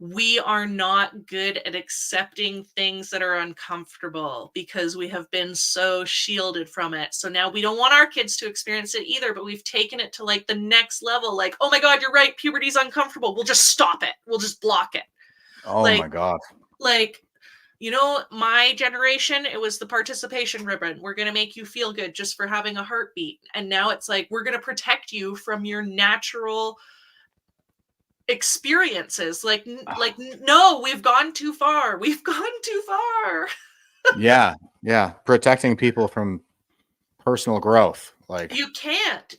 we are not good at accepting things that are uncomfortable because we have been so shielded from it. So now we don't want our kids to experience it either, but we've taken it to like the next level. Like, oh my God, you're right. Puberty's uncomfortable. We'll just stop it. We'll just block it. Oh like, my God. Like, you know, my generation, it was the participation ribbon. We're going to make you feel good just for having a heartbeat. And now it's like, we're going to protect you from your natural experiences. Like no, we've gone too far. We've gone too far. Yeah. Protecting people from personal growth. Like you cannot.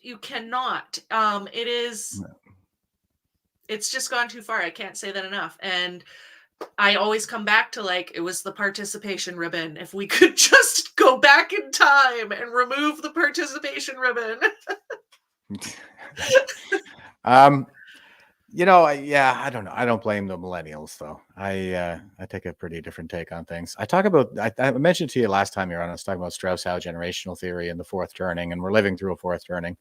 It's just gone too far. I can't say that enough. And I always come back to like, it was the participation ribbon. If we could just go back in time and remove the participation ribbon. You know, I don't know. I don't blame the millennials though. I take a pretty different take on things. I mentioned to you last time you were on, I was talking about Strauss-Howe generational theory and the fourth turning, and we're living through a fourth turning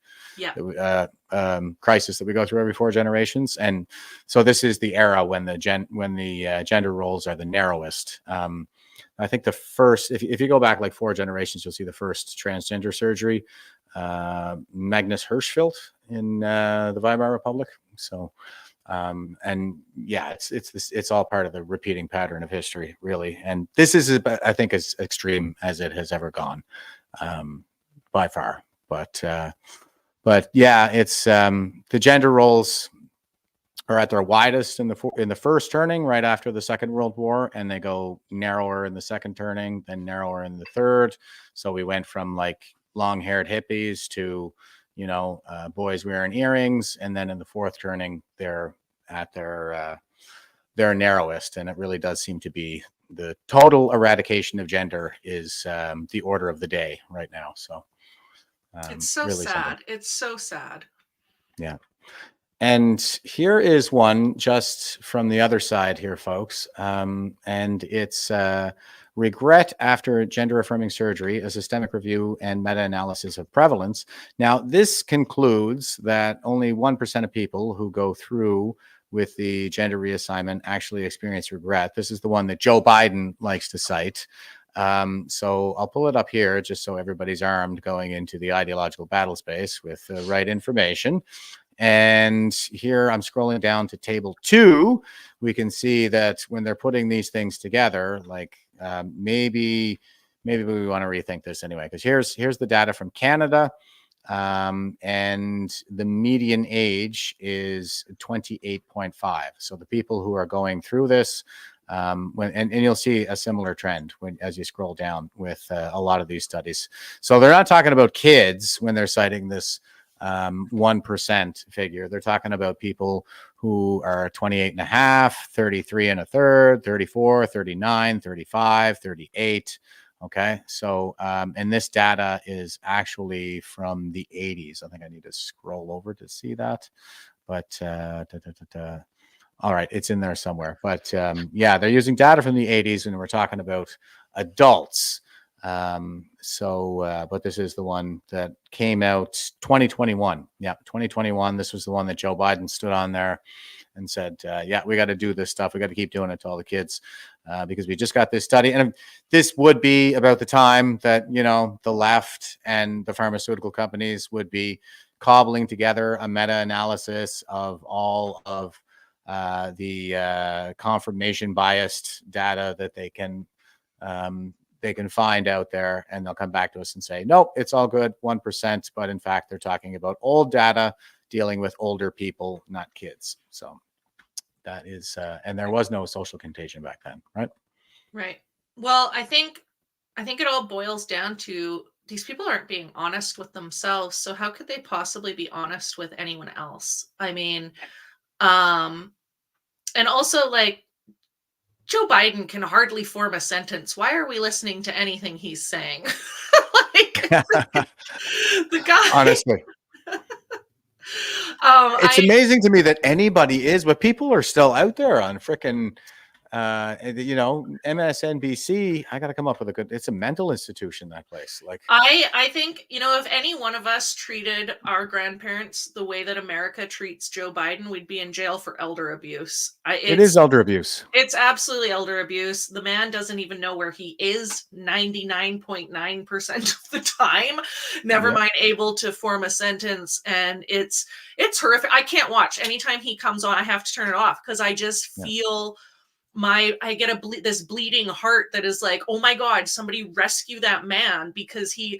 crisis that we go through every 4 generations. And so this is the era when the gender roles are the narrowest. I think the first, if you go back like 4 generations, you'll see the first transgender surgery, Magnus Hirschfeld in the Weimar Republic. So, and yeah, it's all part of the repeating pattern of history, really. And this is, I think, as extreme as it has ever gone, by far. But yeah, it's the gender roles are at their widest in the first turning, right after the Second World War, and they go narrower in the second turning, then narrower in the third. So we went from like long-haired hippies to, you know, boys wearing earrings, and then in the fourth turning, they're at their narrowest, and it really does seem to be the total eradication of gender is the order of the day right now. So it's so really sad. something. It's so sad. Yeah. And here is one just from the other side here, folks. And it's regret after gender affirming surgery, a systemic review and meta-analysis of prevalence. Now, this concludes that only 1% of people who go through with the gender reassignment actually experience regret. This is the one that Joe Biden likes to cite. So I'll pull it up here just so everybody's armed going into the ideological battle space with the right information. And here I'm scrolling down to table 2. We can see that when they're putting these things together, like maybe we want to rethink this anyway, because here's the data from Canada, and the median age is 28.5. So the people who are going through this, and you'll see a similar trend as you scroll down with a lot of these studies. So they're not talking about kids when they're citing this 1% figure. They're talking about people who are 28 and a half, 33 and a third, 34, 39, 35, 38. Okay. So, and this data is actually from the 80s. I think I need to scroll over to see that, but, all right, it's in there somewhere, but yeah, they're using data from the 80s and we're talking about adults. But this is the one that came out 2021. Yeah, 2021. This was the one that Joe Biden stood on there and said, yeah, we got to do this stuff. We got to keep doing it to all the kids because we just got this study. And this would be about the time that, you know, the left and the pharmaceutical companies would be cobbling together a meta-analysis of all of the confirmation biased data that they can find out there, and they'll come back to us and say, nope, it's all good, 1%. But in fact, they're talking about old data dealing with older people, not kids. So that is, and there was no social contagion back then, right? Right. Well, I think it all boils down to these people aren't being honest with themselves. So how could they possibly be honest with anyone else? I mean, and also like Joe Biden can hardly form a sentence. Why are we listening to anything he's saying? Like the guy. Honestly, it's amazing to me that anybody is, but people are still out there on frickin' MSNBC. I got to come up with a good. It's a mental institution, that place. Like I think, if any one of us treated our grandparents the way that America treats Joe Biden, we'd be in jail for elder abuse. It is elder abuse. It's absolutely elder abuse. The man doesn't even know where he is 99.9% of the time, never mind able to form a sentence. And it's horrific. I can't watch. Anytime he comes on, I have to turn it off because I just feel I get this bleeding heart that is like, oh my God, somebody rescue that man, because I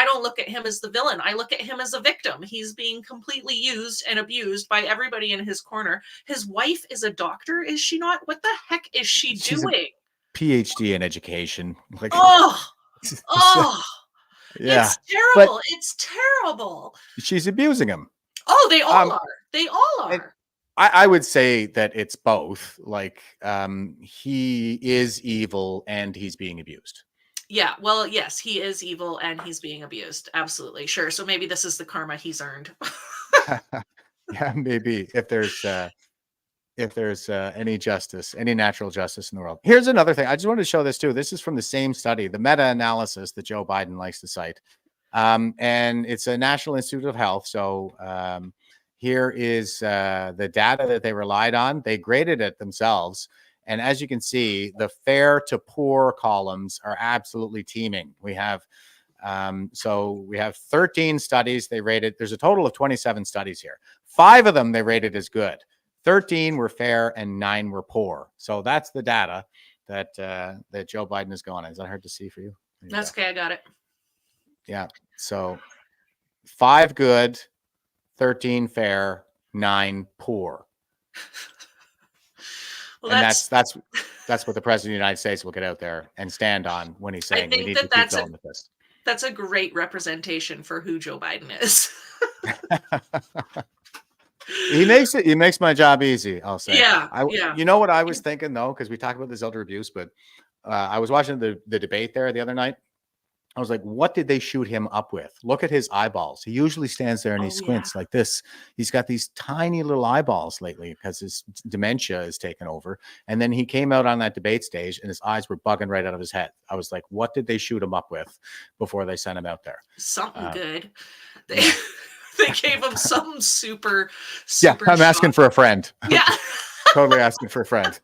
don't look at him as the villain. I look at him as a victim. He's being completely used and abused by everybody in his corner. His wife is a doctor, is she not? What the heck is she's doing? PhD in education. Like, yeah. It's terrible. It's terrible. She's abusing him. Oh, they all are. They all are. I would say that it's both. Like, he is evil and he's being abused. Yeah, well, yes, he is evil and he's being abused. Absolutely, sure. So maybe this is the karma he's earned. Yeah, maybe if there's any justice, any natural justice in the world. Here's another thing. I just wanted to show this too. This is from the same study, the meta-analysis that Joe Biden likes to cite, and it's a National Institute of Health. So. Here is the data that they relied on. They graded it themselves. And as you can see, the fair to poor columns are absolutely teeming. We have 13 studies they rated. There's a total of 27 studies here. 5 of them they rated as good. 13 were fair and 9 were poor. So that's the data that Joe Biden is going on. Is that hard to see for you? That's okay. I got it. Yeah. So 5 good, 13 fair, 9 poor. Well, and that's what the president of the United States will get out there and stand on when he's saying we need to keep going with this. That's a great representation for who Joe Biden is. He makes my job easy, I'll say. Yeah. You know what I was thinking though, because we talked about this elder abuse, but I was watching the debate there the other night. I was like, what did they shoot him up with? Look at his eyeballs. He usually stands there and he squints like this. He's got these tiny little eyeballs lately because his dementia is taken over. And then he came out on that debate stage and his eyes were bugging right out of his head. I was like, what did they shoot him up with before they sent him out there? Something good. They gave him something super I'm asking for a friend. Yeah. Totally asking for a friend.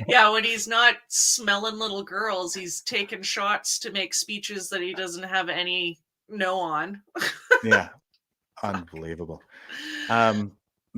Yeah, when he's not smelling little girls, he's taking shots to make speeches that he doesn't have any on. Yeah, unbelievable.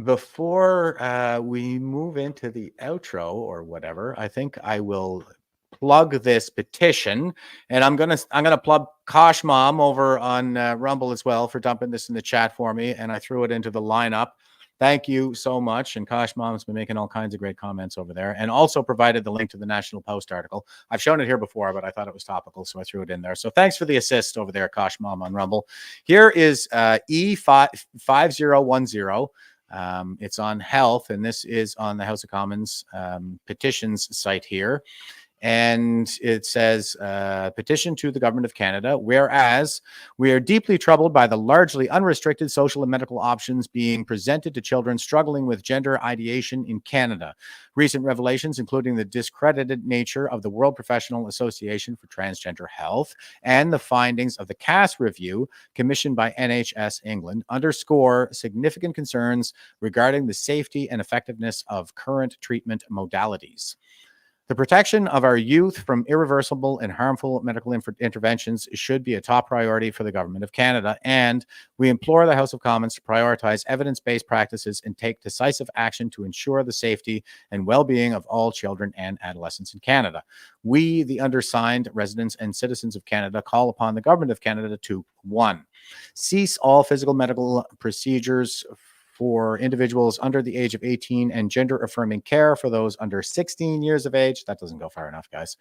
Before we move into the outro or whatever, I think I will plug this petition, and I'm gonna plug Kosh Mom over on Rumble as well for dumping this in the chat for me, and I threw it into the lineup. Thank you so much. And Kosh Mom's been making all kinds of great comments over there and also provided the link to the National Post article. I've shown it here before, but I thought it was topical, so I threw it in there. So thanks for the assist over there, Kosh Mom on Rumble. Here is E5010. It's on health, and this is on the House of Commons petitions site here. And it says, petition to the government of Canada, whereas we are deeply troubled by the largely unrestricted social and medical options being presented to children struggling with gender ideation in Canada. Recent revelations, including the discredited nature of the World Professional Association for Transgender Health and the findings of the CAS review commissioned by NHS England, underscore significant concerns regarding the safety and effectiveness of current treatment modalities. The protection of our youth from irreversible and harmful medical interventions should be a top priority for the Government of Canada, and we implore the House of Commons to prioritize evidence-based practices and take decisive action to ensure the safety and well-being of all children and adolescents in Canada. We, the undersigned residents and citizens of Canada, call upon the Government of Canada to 1. Cease all physical medical procedures for individuals under the age of 18 and gender affirming care for those under 16 years of age. That doesn't go far enough, guys.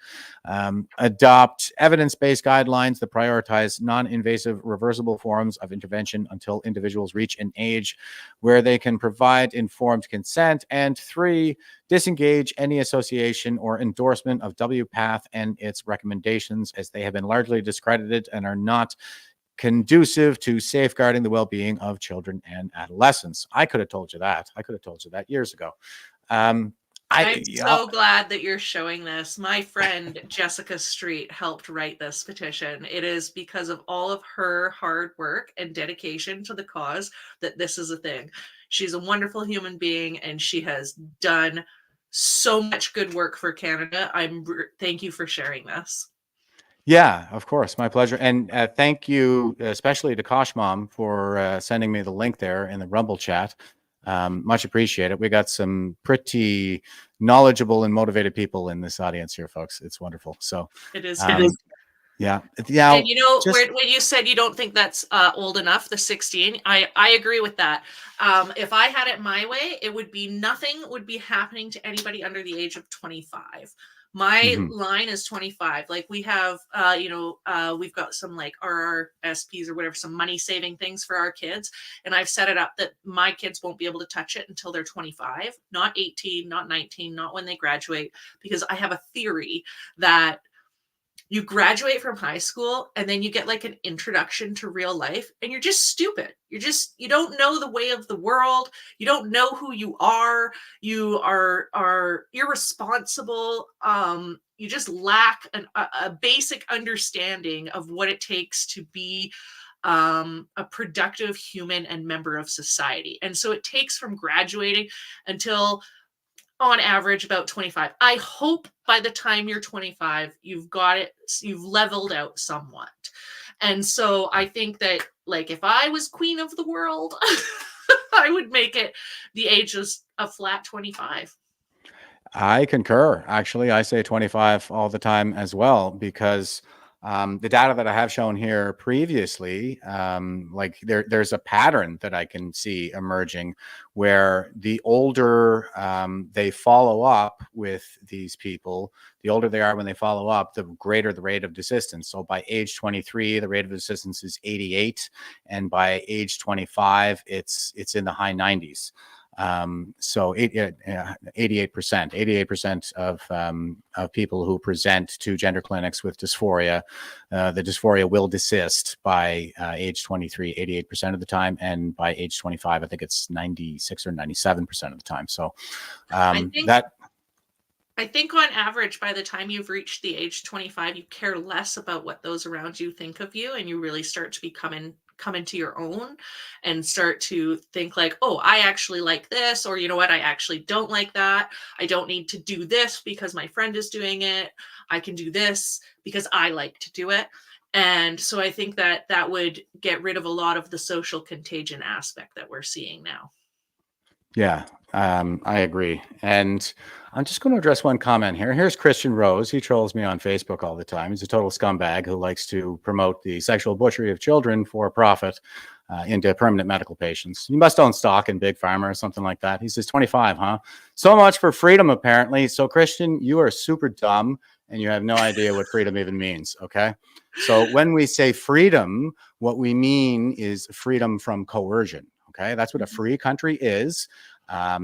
Adopt evidence-based guidelines that prioritize non-invasive reversible forms of intervention until individuals reach an age where they can provide informed consent. And 3, disengage any association or endorsement of WPATH and its recommendations, as they have been largely discredited and are not conducive to safeguarding the well-being of children and adolescents. I could have told you that. I could have told you that years ago. I'm so glad that you're showing this. My friend Jessica Street helped write this petition. It is because of all of her hard work and dedication to the cause that this is a thing. She's a wonderful human being, and she has done so much good work for Canada. Thank you for sharing this. Yeah, of course. My pleasure. And thank you, especially to Kosh Mom, for sending me the link there in the Rumble chat. Much appreciated. We got some pretty knowledgeable and motivated people in this audience here, folks. It's wonderful. So it is. Yeah. And you know, when you said you don't think that's old enough, the 16, I agree with that. If I had it my way, it would be nothing would be happening to anybody under the age of 25. My line is 25. Like we have, we've got some like RRSPs or whatever, some money saving things for our kids. And I've set it up that my kids won't be able to touch it until they're 25, not 18, not 19, not when they graduate, because I have a theory that you graduate from high school and then you get like an introduction to real life and you're just stupid. You don't know the way of the world. You don't know who you are. You are irresponsible. You just lack a basic understanding of what it takes to be a productive human and member of society. And so it takes from graduating until on average about 25. I hope by the time you're 25, you've got it, you've leveled out somewhat. And so I think that like if I was queen of the world, I would make it the age of a flat 25. I concur. Actually, I say 25 all the time as well, because the data that I have shown here previously, like there's a pattern that I can see emerging where the older they follow up with these people, the older they are when they follow up, the greater the rate of desistance. So by age 23, the rate of desistance is 88, and by age 25, it's in the high 90s. So 88% of people who present to gender clinics with dysphoria, the dysphoria will desist by age 23, 88% of the time. And by age 25, I think it's 96 or 97% of the time. So I think on average, by the time you've reached the age 25, you care less about what those around you think of you, and you really start to come into your own and start to think like, oh, I actually like this, or you know what, I actually don't like that. I don't need to do this because my friend is doing it. I can do this because I like to do it. And so I think that that would get rid of a lot of the social contagion aspect that we're seeing now. Yeah, I agree. And I'm just going to address one comment here. Here's Christian Rose. He trolls me on Facebook all the time. He's a total scumbag who likes to promote the sexual butchery of children for profit into permanent medical patients. You must own stock in Big Pharma or something like that. He says 25, huh? So much for freedom, apparently. So, Christian, you are super dumb and you have no idea what freedom even means, okay? So when we say freedom, what we mean is freedom from coercion. Okay, that's what a free country is.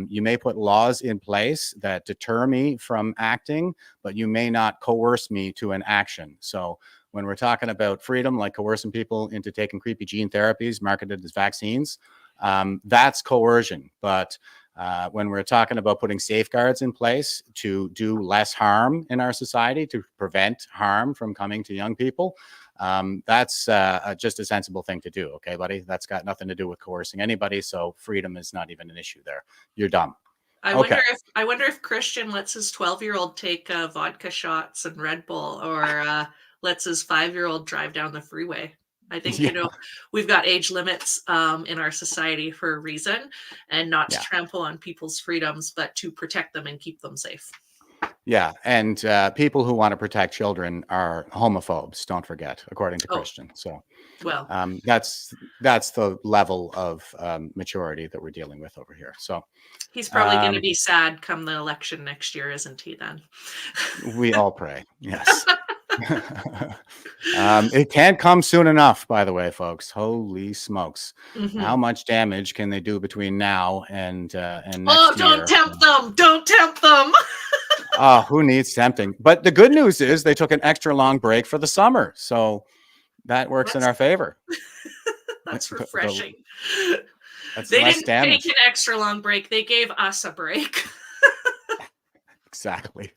You may put laws in place that deter me from acting, but you may not coerce me to an action. So when we're talking about freedom, like coercing people into taking creepy gene therapies marketed as vaccines, that's coercion. But when we're talking about putting safeguards in place to do less harm in our society, to prevent harm from coming to young people, that's just a sensible thing to do. Okay, buddy, that's got nothing to do with coercing anybody. So freedom is not even an issue there. You're dumb. I wonder if Christian lets his 12-year-old take vodka shots and Red Bull, or lets his 5-year-old drive down the freeway. I think, you know, we've got age limits in our society for a reason, and not to trample on people's freedoms, but to protect them and keep them safe. Yeah, and people who want to protect children are homophobes, don't forget, according to Christian. So Well, that's the level of maturity that we're dealing with over here. So he's probably going to be sad come the election next year, isn't he? Then we all pray. Yes. It can't come soon enough, by the way, folks. Holy smokes. How much damage can they do between now and next year? Don't tempt them. Don't tempt them. Oh, who needs tempting? But the good news is they took an extra long break for the summer. So that works in our favor. That's refreshing. They didn't damage. take an extra long break. They gave us a break. Exactly.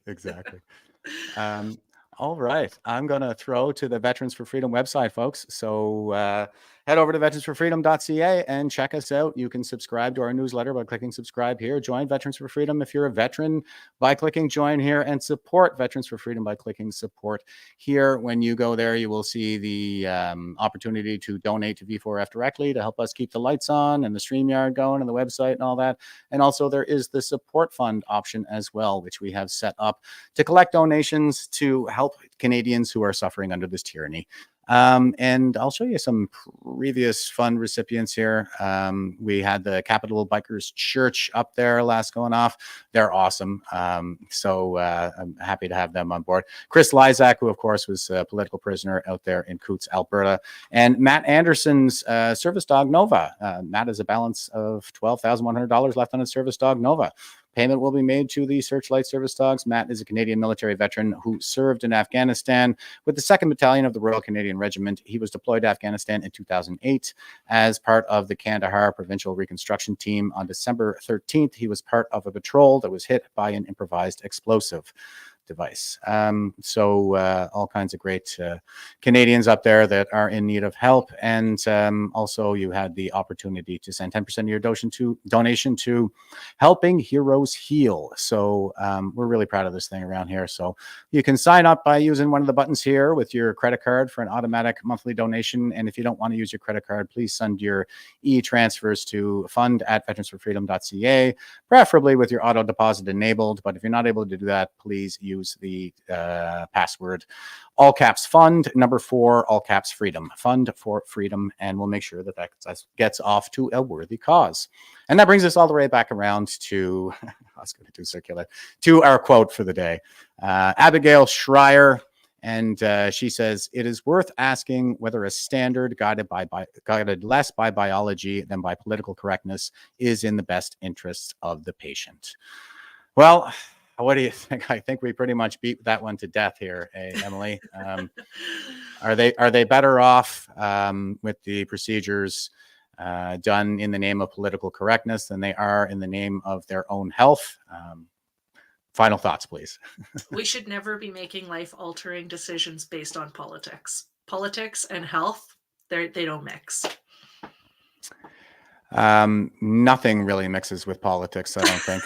All right. I'm going to throw to the Veterans for Freedom website, folks. So head over to veteransforfreedom.ca and check us out. You can subscribe to our newsletter by clicking subscribe here. Join Veterans for Freedom if you're a veteran by clicking join here, and support Veterans for Freedom by clicking support here. When you go there, you will see the opportunity to donate to V4F directly to help us keep the lights on and the StreamYard going and the website and all that. And also there is the support fund option as well, which we have set up to collect donations to help Canadians who are suffering under this tyranny. And I'll show you some previous fund recipients here. We had the Capital Bikers Church up there last going off. They're awesome. So I'm happy to have them on board. Chris Lysak, who of course was a political prisoner out there in Coutts, Alberta, and Matt Anderson's service dog Nova. Matt has a balance of $12,100 left on his service dog Nova. Payment will be made to the Searchlight Service Dogs. Matt is a Canadian military veteran who served in Afghanistan with the 2nd Battalion of the Royal Canadian Regiment. He was deployed to Afghanistan in 2008 as part of the Kandahar Provincial Reconstruction Team. On December 13th, he was part of a patrol that was hit by an improvised explosive device. So all kinds of great Canadians up there that are in need of help. And also you had the opportunity to send 10% of your donation to Helping Heroes Heal. So we're really proud of this thing around here. So you can sign up by using one of the buttons here with your credit card for an automatic monthly donation. And if you don't want to use your credit card, please send your e-transfers to fund@veteransforfreedom.ca, preferably with your auto deposit enabled. But if you're not able to do that, please use the password all caps fund number 4 all caps freedom, fund for freedom, and we'll make sure that gets off to a worthy cause. And that brings us all the way back around to I was going to do circular to our quote for the day. Abigail Schreier, and she says, "It is worth asking whether a standard guided less by biology than by political correctness is in the best interests of the patient." Well, what do you think? I think we pretty much beat that one to death here, Emily. Are they better off with the procedures done in the name of political correctness than they are in the name of their own health? Final thoughts, please. We should never be making life-altering decisions based on politics. Politics and health, they don't mix. Nothing really mixes with politics, I don't think.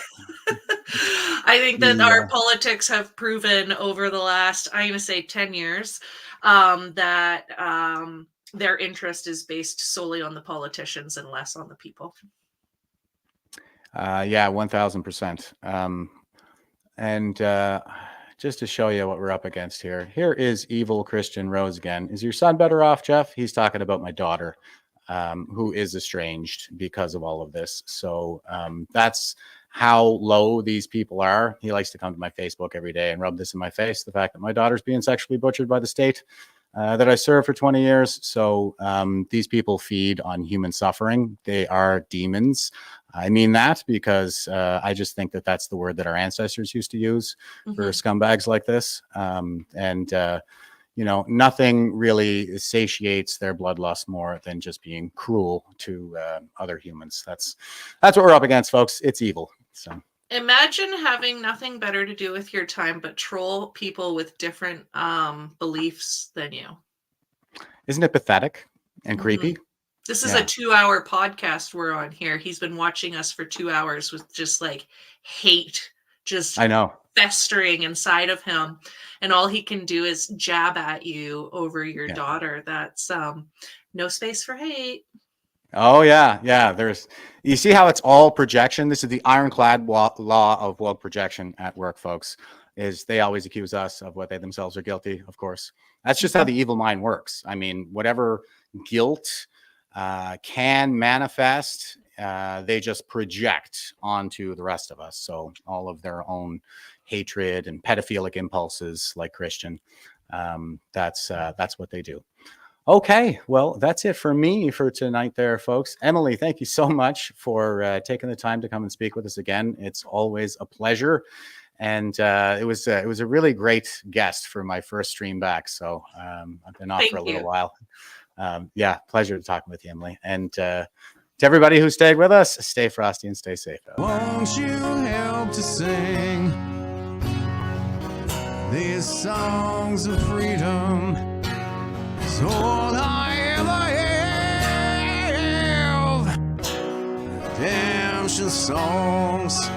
I think that our politics have proven over the last, I'm going to say 10 years, that their interest is based solely on the politicians and less on the people. Yeah, 1000%. And just to show you what we're up against here, here is evil Christian Rose again. Is your son better off, Jeff? He's talking about my daughter, who is estranged because of all of this. So that's how low these people are. He likes to come to my Facebook every day and rub this in my face, the fact that my daughter's being sexually butchered by the state that I served for 20 years. So these people feed on human suffering. They are demons. I mean that because I just think that that's the word that our ancestors used to use for scumbags like this. You know, nothing really satiates their bloodlust more than just being cruel to other humans. That's what we're up against, folks. It's evil. So imagine having nothing better to do with your time but troll people with different beliefs than you. Isn't it pathetic and creepy? This is a 2-hour podcast we're on here. He's been watching us for 2 hours with just like hate, just I know, festering inside of him, and all he can do is jab at you over your daughter. That's no space for hate. Oh yeah. You see how it's all projection. This is the ironclad law of woke projection at work, folks. Is they always accuse us of what they themselves are guilty. Of course, that's just how the evil mind works. I mean, whatever guilt can manifest. They just project onto the rest of us. So all of their own hatred and pedophilic impulses, like Christian, that's what they do. Okay, well, that's it for me for tonight there, folks. Emily, thank you so much for taking the time to come and speak with us again. It's always a pleasure. And it was a really great guest for my first stream back. So I've been off for a little while. Yeah, pleasure talking with you, Emily. And to everybody who stayed with us, stay frosty and stay safe. Won't you help to sing these songs of freedom? It's all I ever have. Redemption songs.